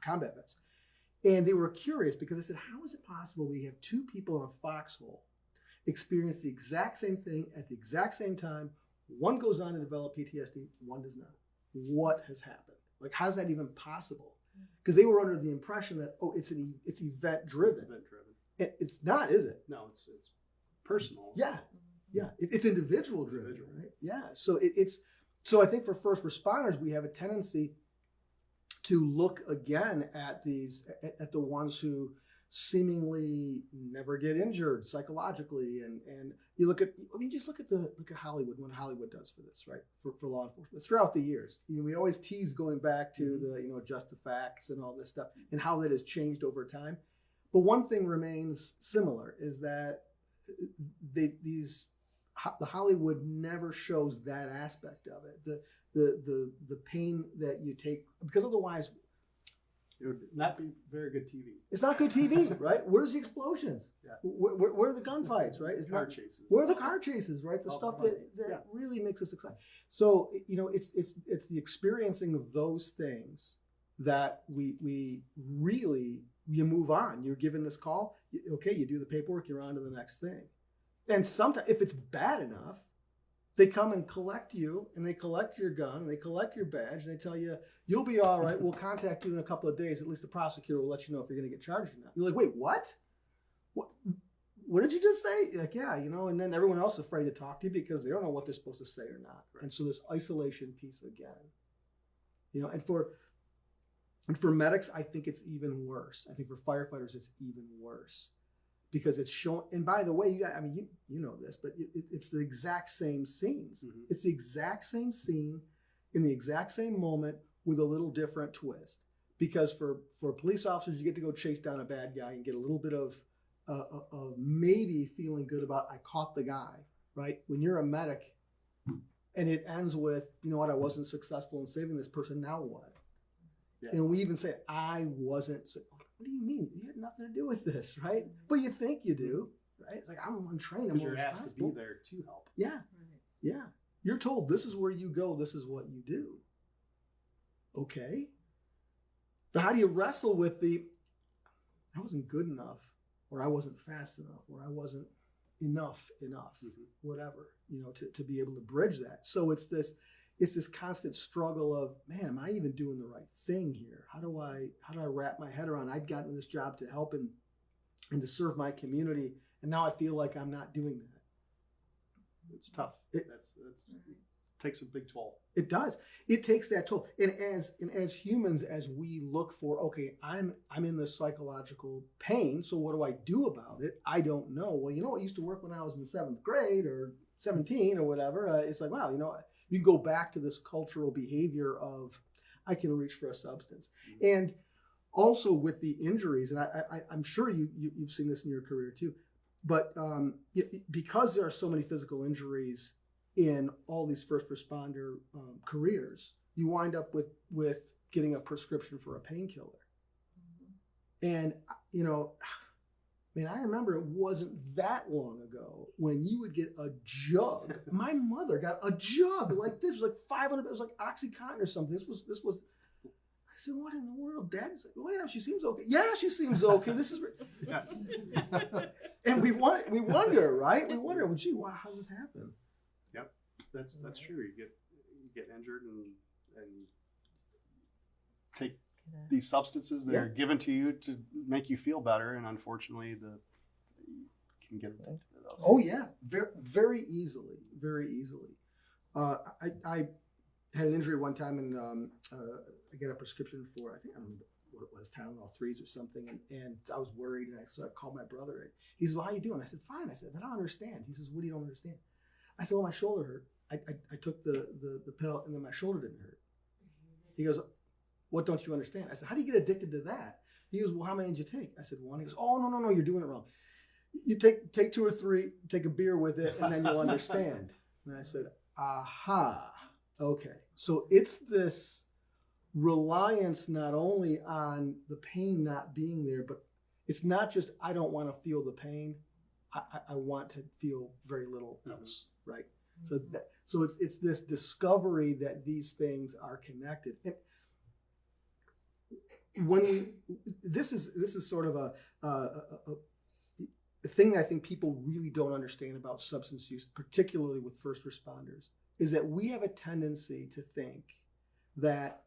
combat vets, and they were curious because they said, "How is it possible we have two people in a foxhole experience the exact same thing at the exact same time? One goes on to develop PTSD, one does not. What has happened? Like, how is that even possible?" Because they were under the impression that it's event driven. Event driven. It's not, is it? No, it's personal. Yeah. Yeah, it's individual driven, Individual. right? Yeah, so so I think for first responders, we have a tendency to look again at the ones who seemingly never get injured psychologically, and you look at just look at Hollywood, what Hollywood does for this, right? For law enforcement throughout the years. You know, we always tease going back to the just the facts and all this stuff and how that has changed over time. But one thing remains similar is that the Hollywood never shows that aspect of it. The pain that you take, because otherwise It would not be very good TV. it's not good TV, right? Where's the explosions? Yeah. Where are the gunfights, right? It's Car not. chases. Where are the car chases, right? The All stuff the that money. really makes us excited. So you know, it's the experiencing of those things that we really you move on. You're given this call, okay, you do the paperwork, you're on to the next thing. And sometimes, if it's bad enough, they come and collect you, and they collect your gun, and they collect your badge, and they tell you, you'll be all right. We'll contact you in a couple of days. At least the prosecutor will let you know if you're going to get charged or not. You're like, wait, what? What did you just say? You're like, yeah, you know, and then everyone else is afraid to talk to you because they don't know what they're supposed to say or not. Right. And so this isolation piece again, you know, and for medics, I think it's even worse. I think for firefighters, it's even worse. Because it's shown, and by the way, you know this, but it's the exact same scenes. Mm-hmm. It's the exact same scene in the exact same moment with a little different twist. Because for police officers, you get to go chase down a bad guy and get a little bit of maybe feeling good about, I caught the guy, right? When you're a medic and it ends with, you know what, I wasn't successful in saving this person, now what? Yeah. And we even say, I wasn't. What do you mean? You had nothing to do with this, right? But you think you do, right? It's like, I'm untrained. Because you're asked to be there to help. Yeah. Right. Yeah. You're told this is where you go, this is what you do. Okay. But how do you wrestle with I wasn't good enough, or I wasn't fast enough, or I wasn't enough, whatever, you know, to be able to bridge that. So it's this constant struggle of, man, am I even doing the right thing here? How do I wrap my head around? I'd gotten this job to help and to serve my community, and now I feel like I'm not doing that. It's tough. It takes a big toll. It does. It takes that toll. And as humans, as we look for, okay, I'm in this psychological pain, so what do I do about it? I don't know. Well, you know what used to work when I was in 7th grade or 17 or whatever? It's like, wow, you know, you go back to this cultural behavior of, I can reach for a substance. Mm-hmm. And also with the injuries, and I'm sure you've seen this in your career too, but because there are so many physical injuries in all these first responder careers, you wind up with getting a prescription for a painkiller. Mm-hmm. And, you know, man, I remember it wasn't that long ago when you would get a jug. My mother got a jug like this. It was like 500. It was like OxyContin or something. This was. I said, "What in the world, Dad?" He's like, "Oh yeah, she seems okay." Yeah, she seems okay. This is. Yes. And we wonder, right? We wonder, well, gee, wow, how does this happen? Yep, that's true. You get injured and take these substances that are given to you to make you feel better, and unfortunately, you can get addicted to those. Oh yeah, very, very easily, very easily. I had an injury one time, and I got a prescription for, I think, I don't know what it was, Tylenol 3s or something, and I was worried, and so I called my brother, and he says, "Well, how you doing?" I said, "Fine." I said, "But I don't understand." He says, "What do you don't understand?" I said, "Well, my shoulder hurt. I took the pill, and then my shoulder didn't hurt." He goes, what don't you understand? I said, how do you get addicted to that? He goes, well, how many did you take? I said, one. He goes, oh, no, you're doing it wrong. You take 2 or 3, take a beer with it, and then you'll understand. And I said, aha, okay. So it's this reliance not only on the pain not being there, but it's not just I don't want to feel the pain. I want to feel very little else, right? So it's this discovery that these things are connected. And when this is sort of a thing that I think people really don't understand about substance use, particularly with first responders, is that we have a tendency to think that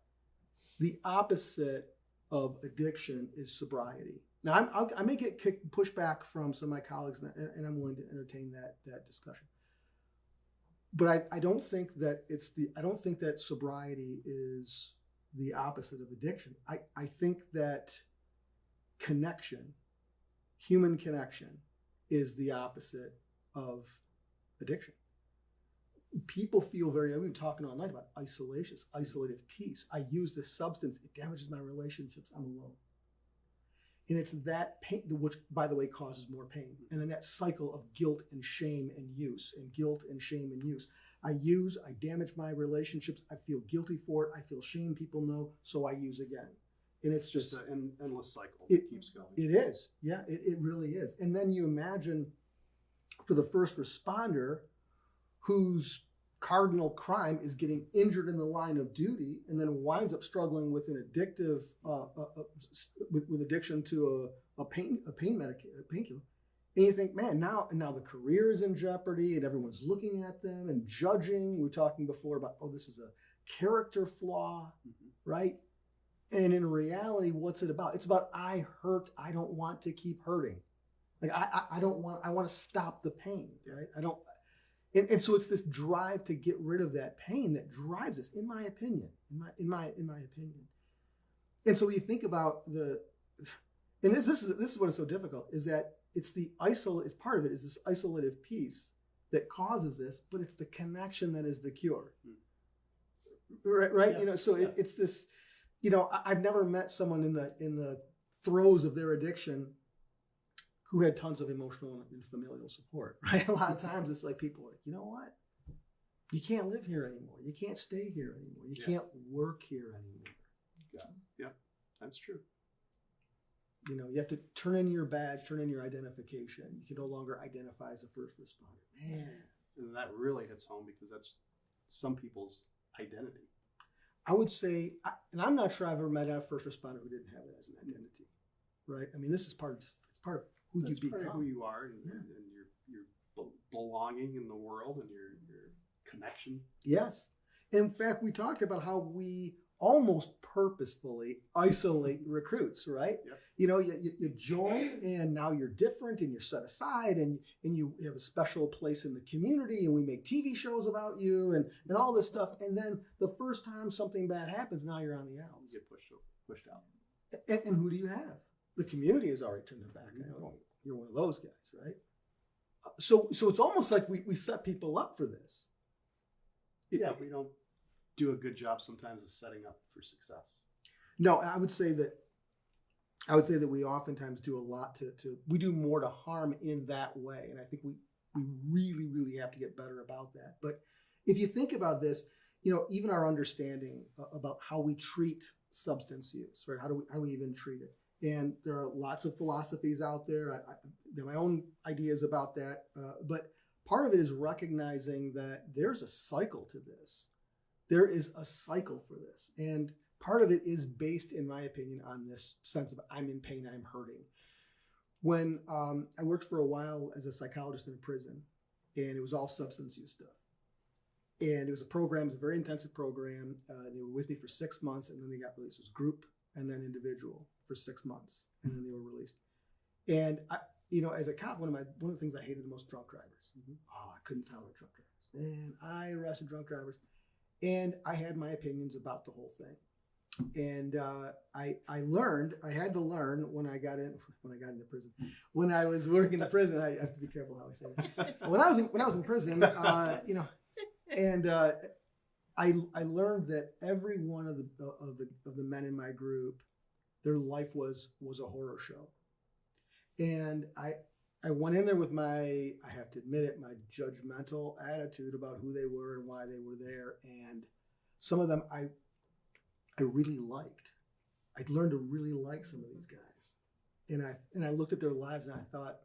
the opposite of addiction is sobriety. Now, I may get pushback from some of my colleagues, and I'm willing to entertain that discussion. But I don't think that I don't think that sobriety is the opposite of addiction. I think that connection, human connection, is the opposite of addiction. People feel I've been talking all night about isolation, isolated peace. I use this substance, it damages my relationships, I'm alone. And it's that pain, which, by the way, causes more pain. And then that cycle of guilt and shame and use, and guilt and shame and use. I damage my relationships, I feel guilty for it, I feel shame people know, so I use again. And it's just an endless cycle that keeps going. It is, yeah, it really is. And then you imagine for the first responder whose cardinal crime is getting injured in the line of duty and then winds up struggling with an addictive, with addiction to a painkiller. And you think, man, now the career is in jeopardy and everyone's looking at them and judging. We were talking before about, this is a character flaw, right? And in reality, what's it about? It's about I hurt. I don't want to keep hurting. Like I want to stop the pain, right? And so it's this drive to get rid of that pain that drives us, in my opinion, in my opinion. And so when you think about and this is what is so difficult, is that it's part of it is this isolative piece that causes this, but it's the connection that is the cure. Right? Yeah. So it's this, I've never met someone in the throes of their addiction who had tons of emotional and familial support, right? A lot of times it's like people are like, you know what? You can't live here anymore. You can't stay here anymore. You can't work here anymore. Yeah, that's true. You have to turn in your badge, turn in your identification. You can no longer identify as a first responder. Man. And that really hits home because that's some people's identity. I would say, and I'm not sure I've ever met a first responder who didn't have it as an identity, right? I mean, this is part of who That's you become. Part of who you are and your belonging in the world and your connection. Yes. In fact, we talked about how we almost purposefully isolate recruits, right? Yep. You join and now you're different and you're set aside and you have a special place in the community and we make TV shows about you and all this stuff. And then the first time something bad happens, now you're on the outs. You get pushed out. And who do you have? The community has already turned their back. You're one of those guys, right? So it's almost like we set people up for this. Yeah, we don't do a good job sometimes of setting up for success. No, I would say that we oftentimes do a lot we do more to harm in that way. And I think we really, really have to get better about that. But if you think about this, even our understanding about how we treat substance use, right? How do we even treat it? And there are lots of philosophies out there. I have my own ideas about that. But part of it is recognizing that there's a cycle to this. There is a cycle for this. And part of it is based, in my opinion, on this sense of I'm in pain, I'm hurting. When I worked for a while as a psychologist in a prison, and it was all substance use stuff. And it was a very intensive program. They were with me for 6 months, and then they got released. It was group and then individual for 6 months, and then they were released. And as a cop, one of the things I hated the most, drunk drivers. Oh, I couldn't tolerate drunk drivers. And I arrested drunk drivers, and I had my opinions about the whole thing. And I had to learn when I got into prison. When I was working in prison, I have to be careful how I say that. When I was in prison, and I learned that every one of the men in my group, their life was a horror show, and I went in there with my, I have to admit it, my judgmental attitude about who they were and why they were there, and some of them I really liked. I'd learned to really like some of these guys, and I looked at their lives and I thought,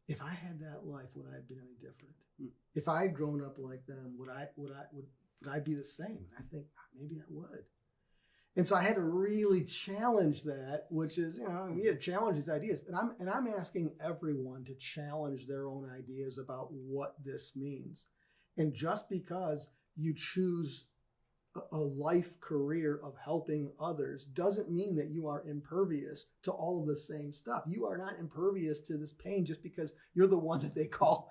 if I had that life, would I have been any different? If I had grown up like them, would I be the same? And I think maybe I would. And so I had to really challenge that, which is, you had to challenge these ideas. And I'm asking everyone to challenge their own ideas about what this means. And just because you choose a life career of helping others doesn't mean that you are impervious to all of the same stuff. You are not impervious to this pain just because you're the one that they call,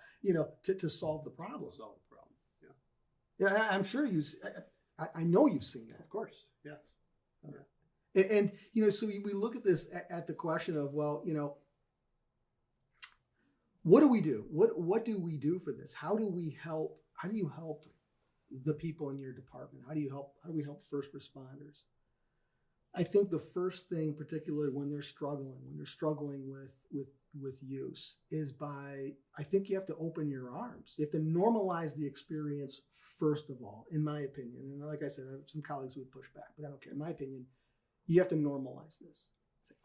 to solve the problem. Solve the problem. Yeah. Yeah, I'm sure I know you've seen that. Of course. Yes. Yeah. And so we look at this at the question of, well, what do we do? What do we do for this? How do we help? How do you help the people in your department? How do we help first responders? I think the first thing, particularly when they're struggling with use, is I think you have to open your arms. You have to normalize the experience first of all, in my opinion. And like I said, I have some colleagues who would push back, but I don't care. In my opinion, you have to normalize this.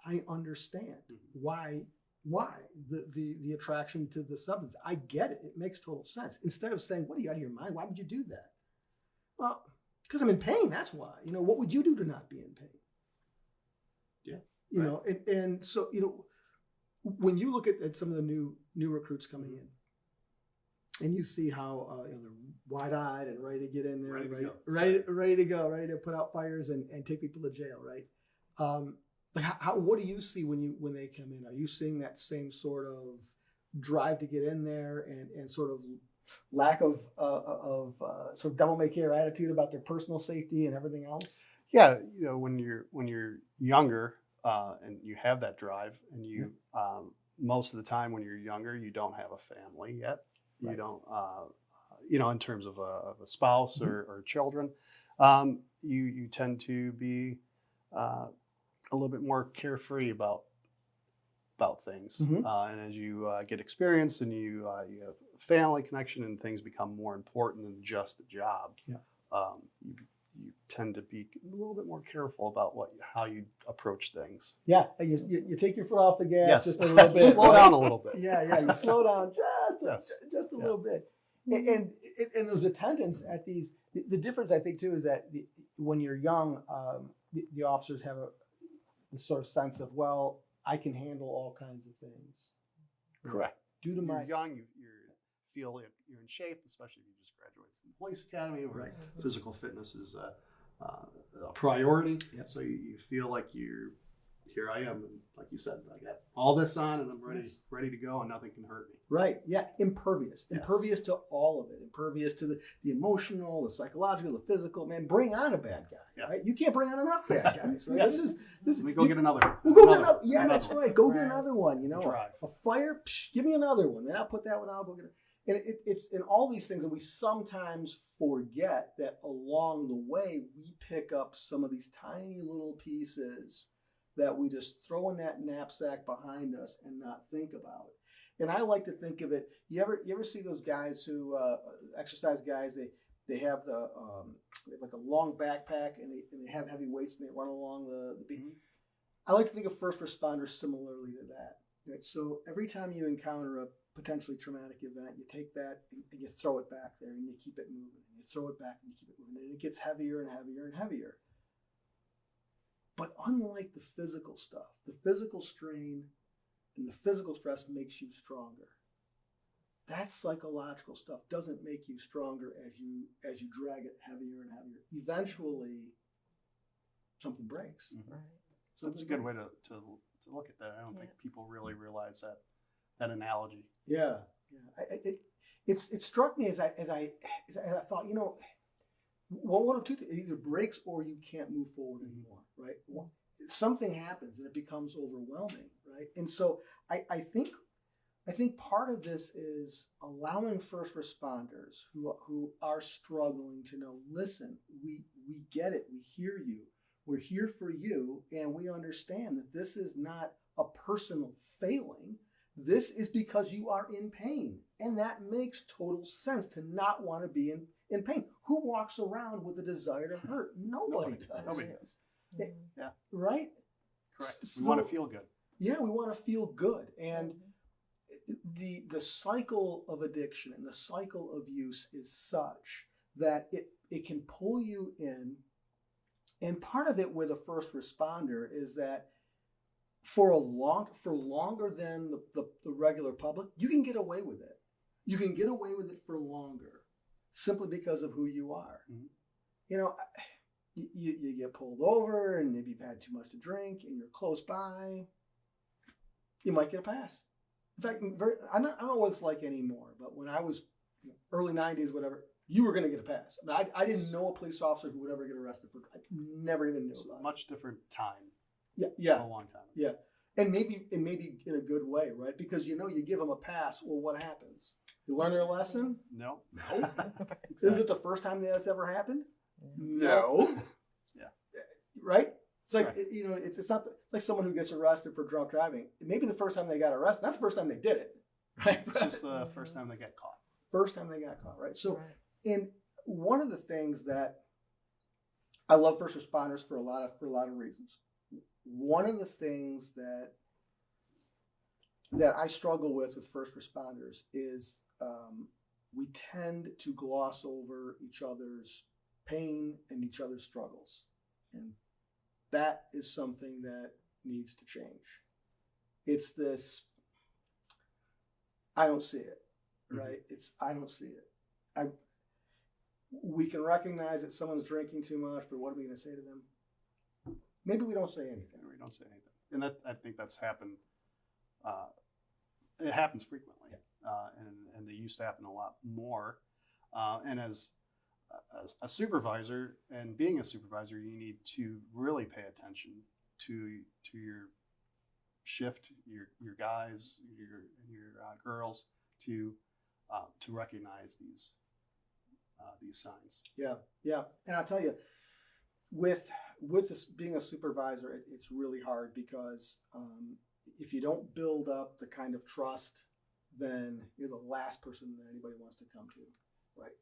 I understand why the attraction to the substance. I get it. It makes total sense. Instead of saying, what are you, out of your mind? Why would you do that? Well, because I'm in pain. That's why. What would you do to not be in pain? Yeah. And so, when you look at some of the new recruits coming in, and you see how they're wide-eyed and ready to get in there, ready to go, ready to put out fires and take people to jail, right? What do you see when they come in? Are you seeing that same sort of drive to get in there and sort of lack of sort of devil may care attitude about their personal safety and everything else? Yeah, when you're younger and you have that drive, and you most of the time when you're younger, you don't have a family yet. You don't, in terms of a spouse or children, you tend to be a little bit more carefree about things. And as you get experience and you have family connection and things become more important than just the job, you tend to be a little bit more careful about how you approach things. Yeah, you take your foot off the gas just a little bit. Slow down a little bit. Yeah, you slow down just a little bit. And those attendants at these, the difference I think too is that when you're young, the officers have this sort of sense of, well, I can handle all kinds of things. Correct. Due to you're young, you feel you're in shape, especially if you just graduated from the police academy, where physical fitness is a priority. Yep. So you feel like here I am, and like you said, I got all this on and I'm ready to go, and nothing can hurt me. Right. Yeah. Impervious to all of it. Impervious to the emotional, the psychological, the physical. Man, bring on a bad guy. Yeah. Right. You can't bring on enough bad guys. Right. This. Let me go get another one. We'll go get another. Yeah, that's right. Go get another one. A fire. Give me another one. And I'll put that one out. Go get it. And it's in all these things, and we sometimes forget that along the way we pick up some of these tiny little pieces that we just throw in that knapsack behind us and not think about. And I like to think of it. You ever see those guys who exercise guys? They have they have like a long backpack and they have heavy weights and they run along the beach. I like to think of first responders similarly to that. Right? So every time you encounter a potentially traumatic event, you take that and you throw it back there and you keep it moving. And you throw it back and you keep it moving, and it gets heavier and heavier and heavier. But unlike the physical stuff, the physical strain and the physical stress makes you stronger. That psychological stuff doesn't make you stronger as you drag it heavier and heavier. Eventually, something breaks. Right. So that's a good way to look at that. I don't think people really realize that analogy. Yeah. It struck me as I thought, one of two things: it either breaks or you can't move forward anymore, right? Something happens and it becomes overwhelming, right? And so I think I think part of this is allowing first responders who are struggling to know, listen, we get it, we hear you, we're here for you, and we understand that this is not a personal failing. This is because you are in pain. And that makes total sense to not want to be in pain. Who walks around with a desire to hurt? Nobody does. Nobody does. Yeah. Right? Correct. We So, want to feel good. Yeah, we want to feel good. And the cycle of addiction and the cycle of use is such that it can pull you in. And part of it with a first responder is that for longer than the regular public, you can get away with it. You can get away with it for longer simply because of who you are. Mm-hmm. You know, you get pulled over and maybe you've had too much to drink and you're close by, you might get a pass. In fact, I don't know what it's like anymore, but when I was early 90s, whatever, you were going to get a pass. I didn't know a police officer who would ever get arrested for. I never even knew about it. Much different time. Yeah. A long time. Yeah. And maybe in a good way, right? Because you give them a pass. Well, what happens? You learn their lesson? No. Exactly. Is it the first time that's ever happened? Yeah. No. Yeah. Right? It's like, Right. it's not it's like someone who gets arrested for drunk driving. Maybe the first time they got arrested, not the first time they did it, right? It's just the first time they get caught. First time they got caught, right? So, Right. and one of the things that I love first responders for a lot of reasons. One of the things that I struggle with first responders is we tend to gloss over each other's pain and each other's struggles, and that is something that needs to change. It's this, I don't see it, right? It's, I don't see it. We can recognize that someone's drinking too much, but what are we going to say to them? Maybe we don't say anything. We don't say anything. And I think that's happened. It happens frequently. And it used to happen a lot more. And as a supervisor, and being a supervisor, you need to really pay attention to your shift, your guys, your girls, to recognize these signs. Yeah. And I'll tell you, with this, being a supervisor, it's really hard because if you don't build up the kind of trust, then you're the last person that anybody wants to come to, right?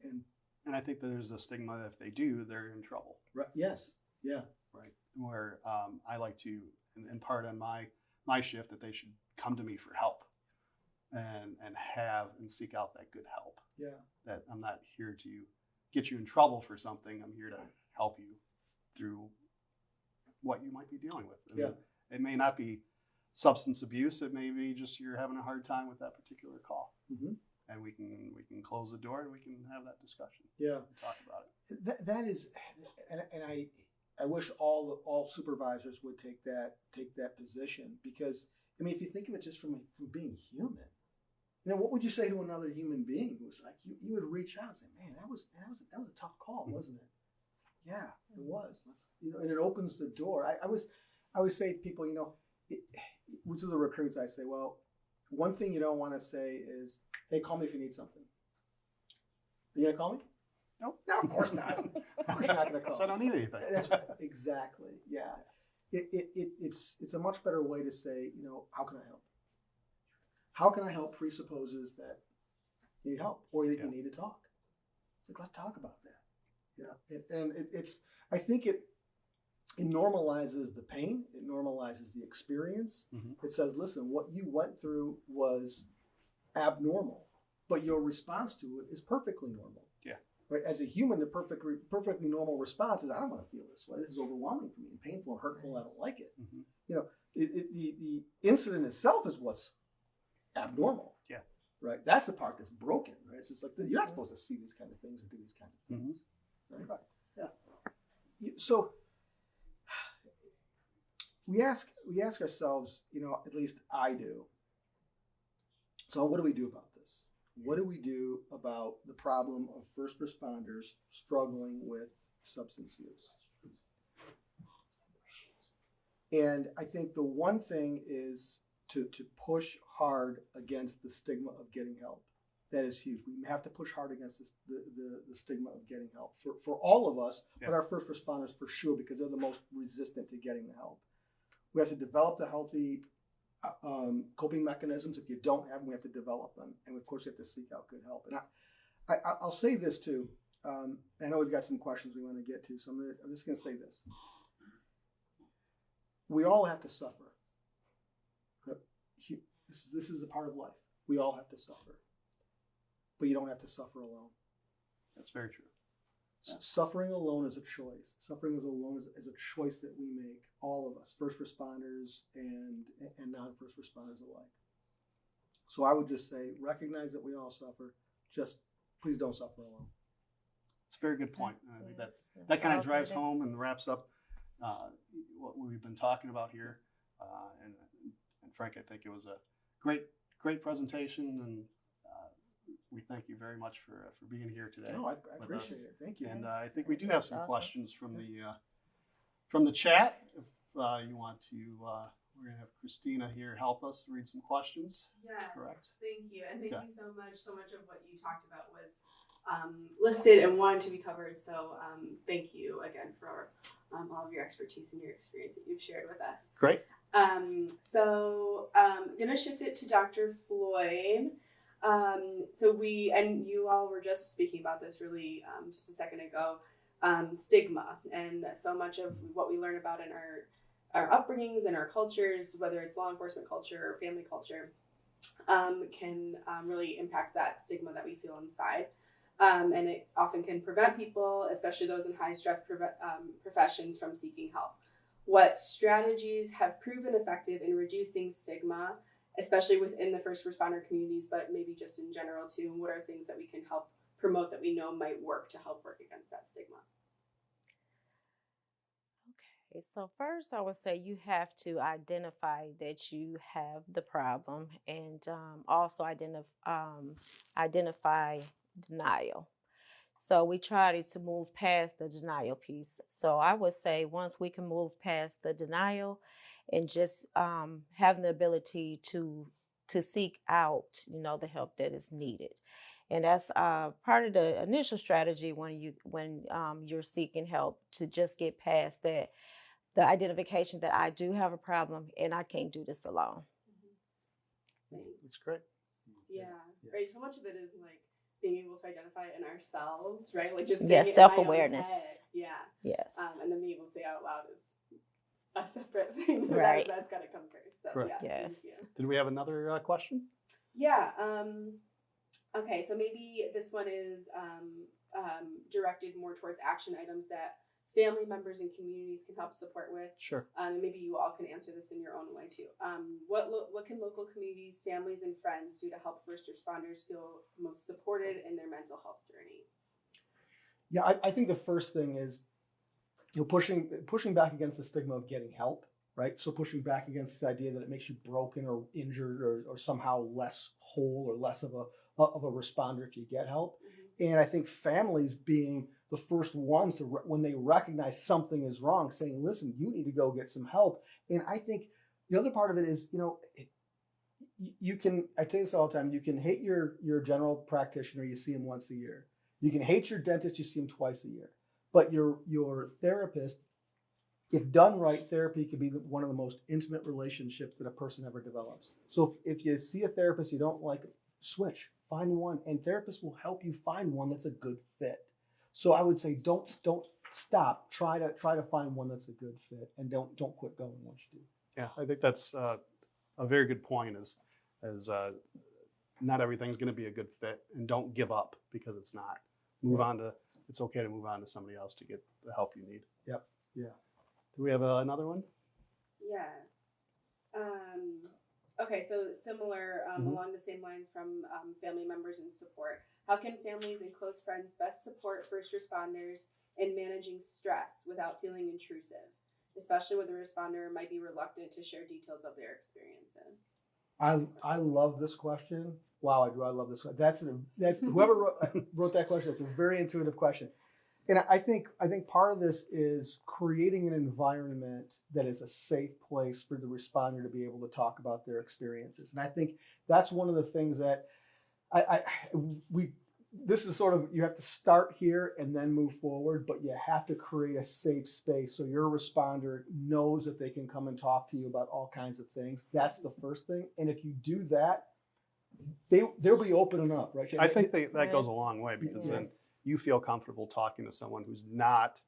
And I think that there's a stigma that if they do, they're in trouble. Right. Yes. Yeah. Right. Where I like to impart on my shift that they should come to me for help and seek out that good help. Yeah. That I'm not here to get you in trouble for something. I'm here to help you through what you might be dealing with. And Yeah. It may not be substance abuse. It may be just you're having a hard time with that particular call. Mm-hmm. And we can close the door and we can have that discussion. Yeah. And talk about it. That is, and I wish all supervisors would take that position, because I mean, if you think of it just from being human, what would you say to another human being who's like you would reach out and say, man, that was a tough call, wasn't it? Yeah, it was. And it opens the door. I always say to people, which is the recruits, I say, well, one thing you don't want to say is, hey, call me if you need something. Are you gonna call me? Nope. No, of course not. Of course you're not gonna call. So I don't need anything. That's exactly. Yeah. It's a much better way to say, how can I help? How can I help presupposes that you need help or that you need to talk. It's like, let's talk about that. I think it normalizes the pain. It normalizes the experience. Mm-hmm. It says, listen, what you went through was abnormal, but your response to it is perfectly normal. Yeah. Right? As a human, the perfectly normal response is, I don't want to feel this way. This is overwhelming for me and painful and hurtful. I don't like it. Mm-hmm. The incident itself is what's abnormal. Yeah. Right. That's the part that's broken. Right. It's just like you're not supposed to see these kind of things or do these kinds of things. Mm-hmm. Right. Yeah. So we ask ourselves, at least I do. So what do we do about this? What do we do about the problem of first responders struggling with substance use? And I think the one thing is to push hard against the stigma of getting help. That is huge. We have to push hard against this, the stigma of getting help for all of us, but our first responders for sure, because they're the most resistant to getting the help. We have to develop the healthy coping mechanisms. If you don't have them, we have to develop them. And of course, we have to seek out good help. And I'll say this too. I know we've got some questions we want to get to, so I'm just going to say this. We all have to suffer. This is a part of life. We all have to suffer. But you don't have to suffer alone. That's very true. Suffering alone is a choice. Suffering alone is a choice that we make, all of us, first responders and non-first responders alike. So I would just say, recognize that we all suffer. Just please don't suffer alone. It's a very good point. And I think that kind of drives home and wraps up what we've been talking about here. And Frank, I think it was a great presentation, and we thank you very much for being here today. No, I appreciate it. Thank you. And I think we do have some questions from the chat. If you want to, we're going to have Christina here help us read some questions. Yes, correct. Thank you, and thank you so much. So much of what you talked about was listed and wanted to be covered. So thank you again for all of your expertise and your experience that you've shared with us. Great. So I'm gonna shift it to Dr. Floyd. So you all were just speaking about this really just a second ago, stigma, and so much of what we learn about in our upbringings and our cultures, whether it's law enforcement culture or family culture, can really impact that stigma that we feel inside. And it often can prevent people, especially those in high stress professions, from seeking help. What strategies have proven effective in reducing stigma, especially within the first responder communities, but maybe just in general too? And what are things that we can help promote that we know might work to help work against that stigma? Okay, so first I would say you have to identify that you have the problem, and also identify denial. So we try to move past the denial piece. So I would say once we can move past the denial and just having the ability to seek out, the help that is needed. And that's part of the initial strategy when you're seeking help, to just get past that, the identification that I do have a problem and I can't do this alone. That's great. Yeah, right. So much of it is like being able to identify it in ourselves, right? Like just self-awareness. Yeah. Yes. And then being able to say out loud is a separate thing. Right. That's got to come first. So Correct. yeah. Yes. Did we have another question? Yeah. Okay. So maybe this one is directed more towards action items that family members and communities can help support with. Sure. And maybe you all can answer this in your own way too. What can local communities, families, and friends do to help first responders feel most supported in their mental health journey? Yeah, I think the first thing is, pushing back against the stigma of getting help, right? So pushing back against the idea that it makes you broken or injured or somehow less whole or less of a responder if you get help. Mm-hmm. And I think families being the first ones to, when they recognize something is wrong, saying, listen, you need to go get some help. And I think the other part of it is, you can, I say this all the time, you can hate your general practitioner, you see him once a year. You can hate your dentist, you see him twice a year. But your therapist, if done right, therapy could be one of the most intimate relationships that a person ever develops. So if you see a therapist you don't like, switch, find one, and therapists will help you find one that's a good fit. So I would say don't stop. Try to find one that's a good fit, and don't quit going once you do. Yeah, I think that's a very good point. Is not everything's going to be a good fit, and don't give up because it's not. It's okay to move on to somebody else to get the help you need. Yep. Yeah. Do we have another one? Yes. Okay, so similar, along the same lines from family members and support. How can families and close friends best support first responders in managing stress without feeling intrusive, especially when the responder might be reluctant to share details of their experiences? I love this question. Wow, I love this one. That's whoever wrote that question. That's a very intuitive question. And I think part of this is creating an environment that is a safe place for the responder to be able to talk about their experiences. And I think that's one of the things that we this is sort of, you have to start here and then move forward, but you have to create a safe space so your responder knows that they can come and talk to you about all kinds of things. That's the first thing. And if you do that, they'll be opening up, right? I think that goes a long way, because Yes. then you feel comfortable talking to someone who's not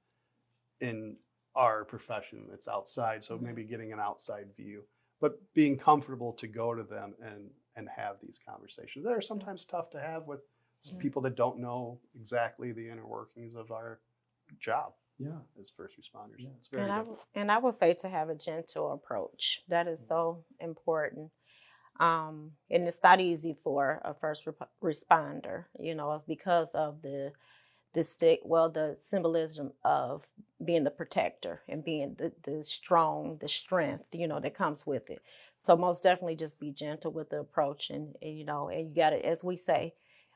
in our profession, it's outside. So maybe getting an outside view, but being comfortable to go to them and have these conversations. They're sometimes tough to have with people that don't know exactly the inner workings of our job as first responders. Yeah. It's very good. And I would say to have a gentle approach. That is so important. And it's not easy for a first responder. It's because of the symbolism of being the protector and being the strength, that comes with it. So most definitely just be gentle with the approach, and you got to, as we say,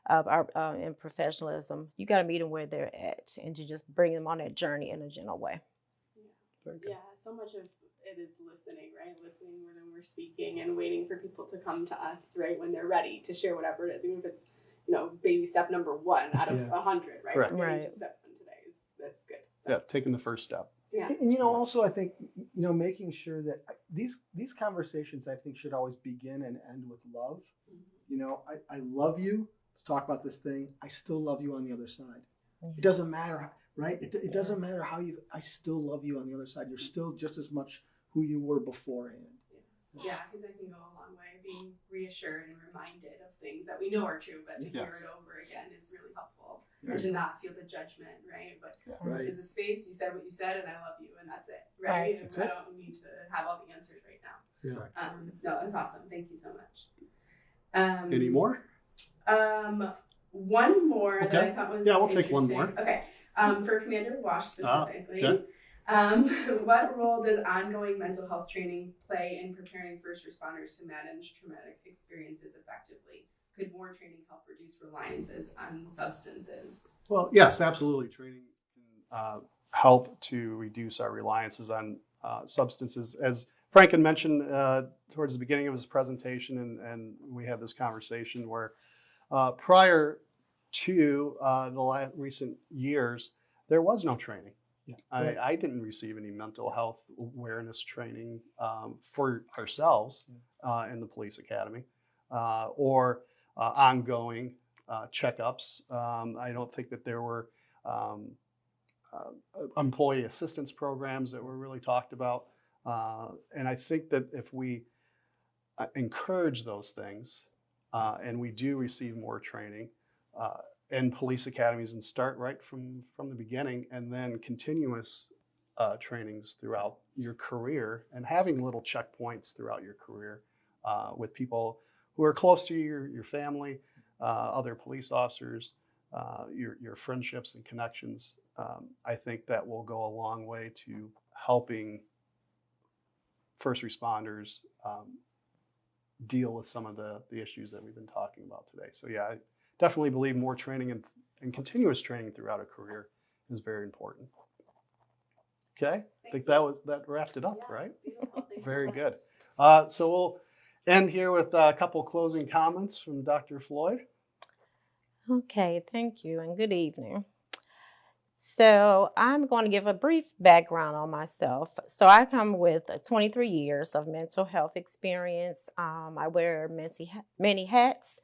in professionalism, you got to meet them where they're at, and to just bring them on that journey in a gentle way. Very good. Yeah, so much of it is listening, right? Listening when we're speaking and waiting for people to come to us, right, when they're ready to share whatever it is, even if it's, baby step number 1 out of 100, right? Correct. Getting Right. to step 1 today that's good. So, Yeah, taking the first step. yeah. And also I think making sure that these conversations, I think, should always begin and end with love. I love you. Let's talk about this thing. I still love you on the other side. It doesn't matter, right? It doesn't matter how I still love you on the other side. You're still just as much who you were beforehand. Yeah, I think that can go a long way. Being reassured and reminded of things that we know are true, but to hear Yes. it over again is really helpful. Yeah. And to not feel the judgment, right? But Right. this is a space, you said what you said, and I love you, and that's it, right? And That's I it. don't need to have all the answers right now. Yeah. No, that's awesome. Thank you so much. Any more? One more that I Okay. thought was Yeah, we'll take one more. interesting. Okay. For Commander Wash specifically, okay. what role does ongoing mental health training play in preparing first responders to manage traumatic experiences effectively? Could more training help reduce reliances on substances? Well, yes, absolutely. Training can help to reduce our reliances on substances. As Frank had mentioned towards the beginning of his presentation, and we had this conversation where prior to the recent years, there was no training. Yeah. I didn't receive any mental health awareness training for ourselves in the police academy or ongoing checkups. I don't think that there were employee assistance programs that were really talked about. And I think that if we encourage those things and we do receive more training in police academies and start right from the beginning, and then continuous trainings throughout your career, and having little checkpoints throughout your career with people who are close to your family, other police officers, your friendships and connections. I think that will go a long way to helping first responders deal with some of the issues that we've been talking about today. So yeah, I definitely believe more training and continuous training throughout a career is very important. Okay, I think that wrapped it up, right? Beautiful. Thank you Very so much. good. So we'll end here with a couple closing comments from Dr. Floyd. Okay, thank you, and good evening. So I'm going to give a brief background on myself. So I come with 23 years of mental health experience. I wear many hats,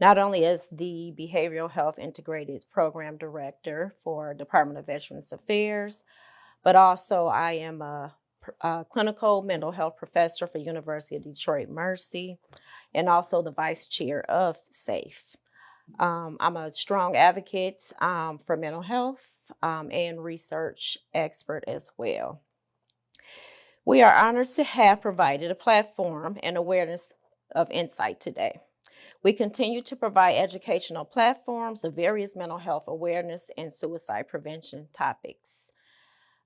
not only as the Behavioral Health Integrated Program Director for Department of Veterans Affairs, but also I am a clinical mental health professor for University of Detroit Mercy, and also the vice chair of SAFE. I'm a strong advocate for mental health and research expert as well. We are honored to have provided a platform and awareness of insight today. We continue to provide educational platforms of various mental health awareness and suicide prevention topics.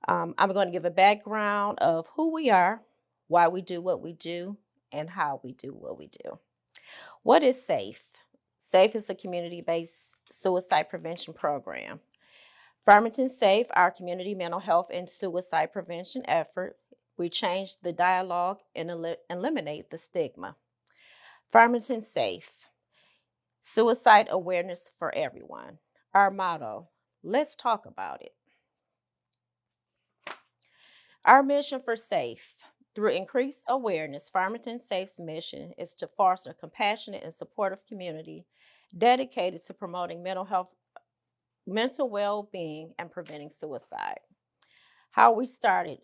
I'm going to give a background of who we are, why we do what we do, and how we do what we do. What is SAFE? SAFE is a community-based suicide prevention program. Farmington SAFE, our community mental health and suicide prevention effort. We change the dialogue and eliminate the stigma. Farmington SAFE, suicide awareness for everyone. Our motto, let's talk about it. Our mission for SAFE. Through increased awareness, Farmington SAFE's mission is to foster a compassionate and supportive community dedicated to promoting mental well-being, and preventing suicide. How we started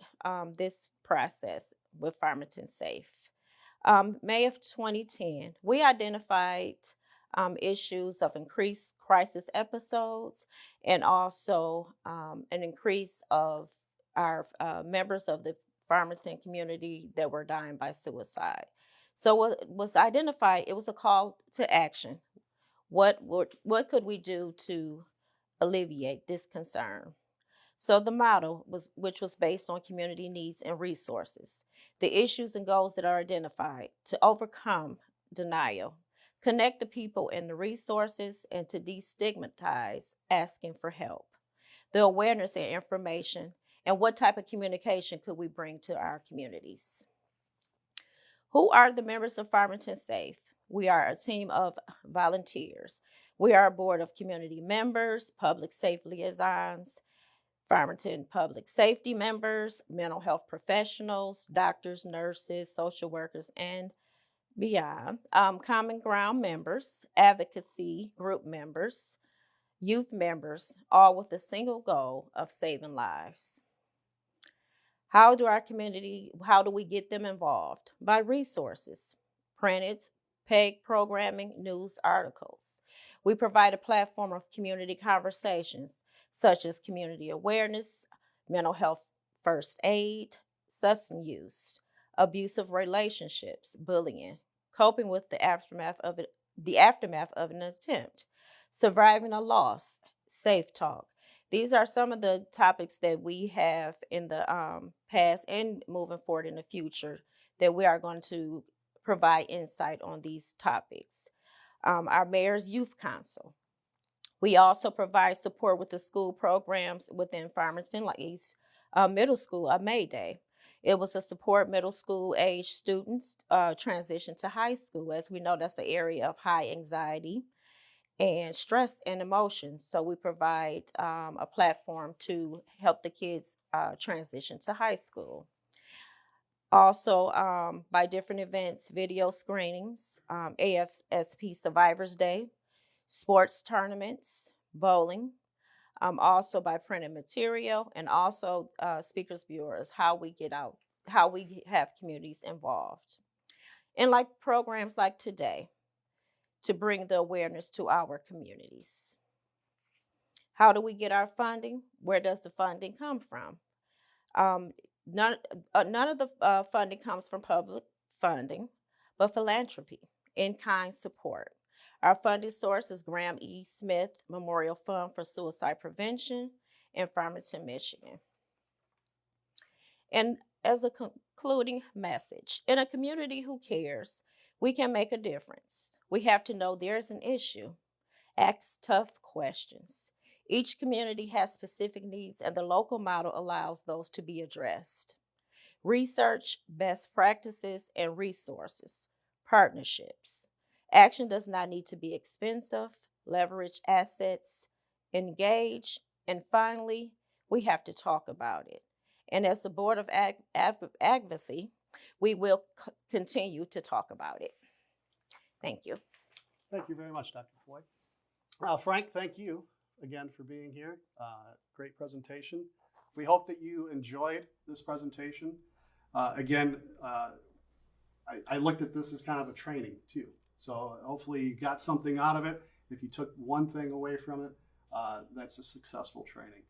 this process with Farmington SAFE. May of 2010, we identified issues of increased crisis episodes and also an increase of our members of the Farmington community that were dying by suicide. So what was identified, it was a call to action. What could we do to alleviate this concern? So the model which was based on community needs and resources, the issues and goals that are identified to overcome denial, connect the people and the resources, and to destigmatize asking for help, the awareness and information, and what type of communication could we bring to our communities. Who are the members of Farmington SAFE? We are a team of volunteers. We are a board of community members, public safety liaisons, Farmington public safety members, mental health professionals, doctors, nurses, social workers, and beyond. Common ground members, advocacy group members, youth members, all with the single goal of saving lives. How do we get them involved? By resources, printed, paid programming, news articles. We provide a platform of community conversations such as community awareness, mental health first aid, substance use, abusive relationships, bullying, coping with the aftermath of an attempt, surviving a loss, safe talk. These are some of the topics that we have in the past and moving forward in the future that we are going to provide insight on these topics. Our Mayor's Youth Council. We also provide support with the school programs within Farmington, like East Middle School, May Day. It was to support middle school age students transition to high school. As we know, that's an area of high anxiety and stress and emotions. So we provide a platform to help the kids transition to high school. Also, by different events, video screenings, AFSP Survivors Day, sports tournaments, bowling, also by printed material, and also speakers bureaus, how we have communities involved. And like programs like today, to bring the awareness to our communities. How do we get our funding? Where does the funding come from? Um, none, none of the funding comes from public funding, but philanthropy, in-kind support. Our funding source is Graham E. Smith Memorial Fund for Suicide Prevention in Farmington, Michigan. And as a concluding message, in a community who cares, we can make a difference. We have to know there's an issue. Ask tough questions. Each community has specific needs, and the local model allows those to be addressed. Research, best practices, and resources. Partnerships. Action does not need to be expensive. Leverage assets. Engage. And finally, we have to talk about it. And as the Board of Advocacy, we will continue to talk about it. Thank you. Thank you very much, Dr. Floyd. Frank, thank you again for being here. Great presentation. We hope that you enjoyed this presentation. Again, I looked at this as kind of a training too. So hopefully you got something out of it. If you took one thing away from it, that's a successful training.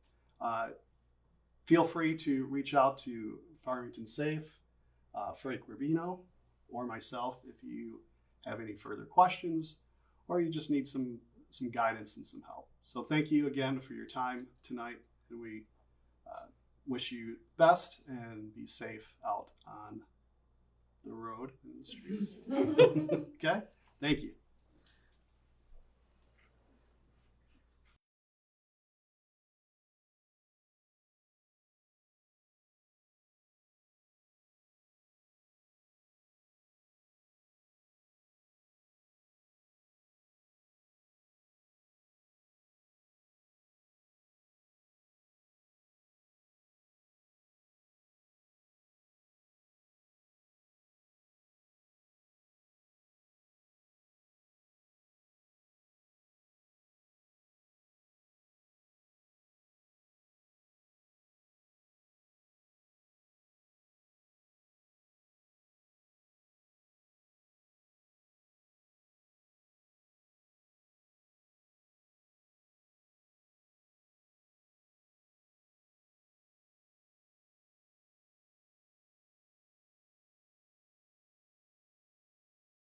Feel free to reach out to Farmington SAFE, Frank Rubino, or myself if you have any further questions or you just need some guidance and some help. So thank you again for your time tonight, and we wish you best and be safe out on the road and the streets. Okay, thank you.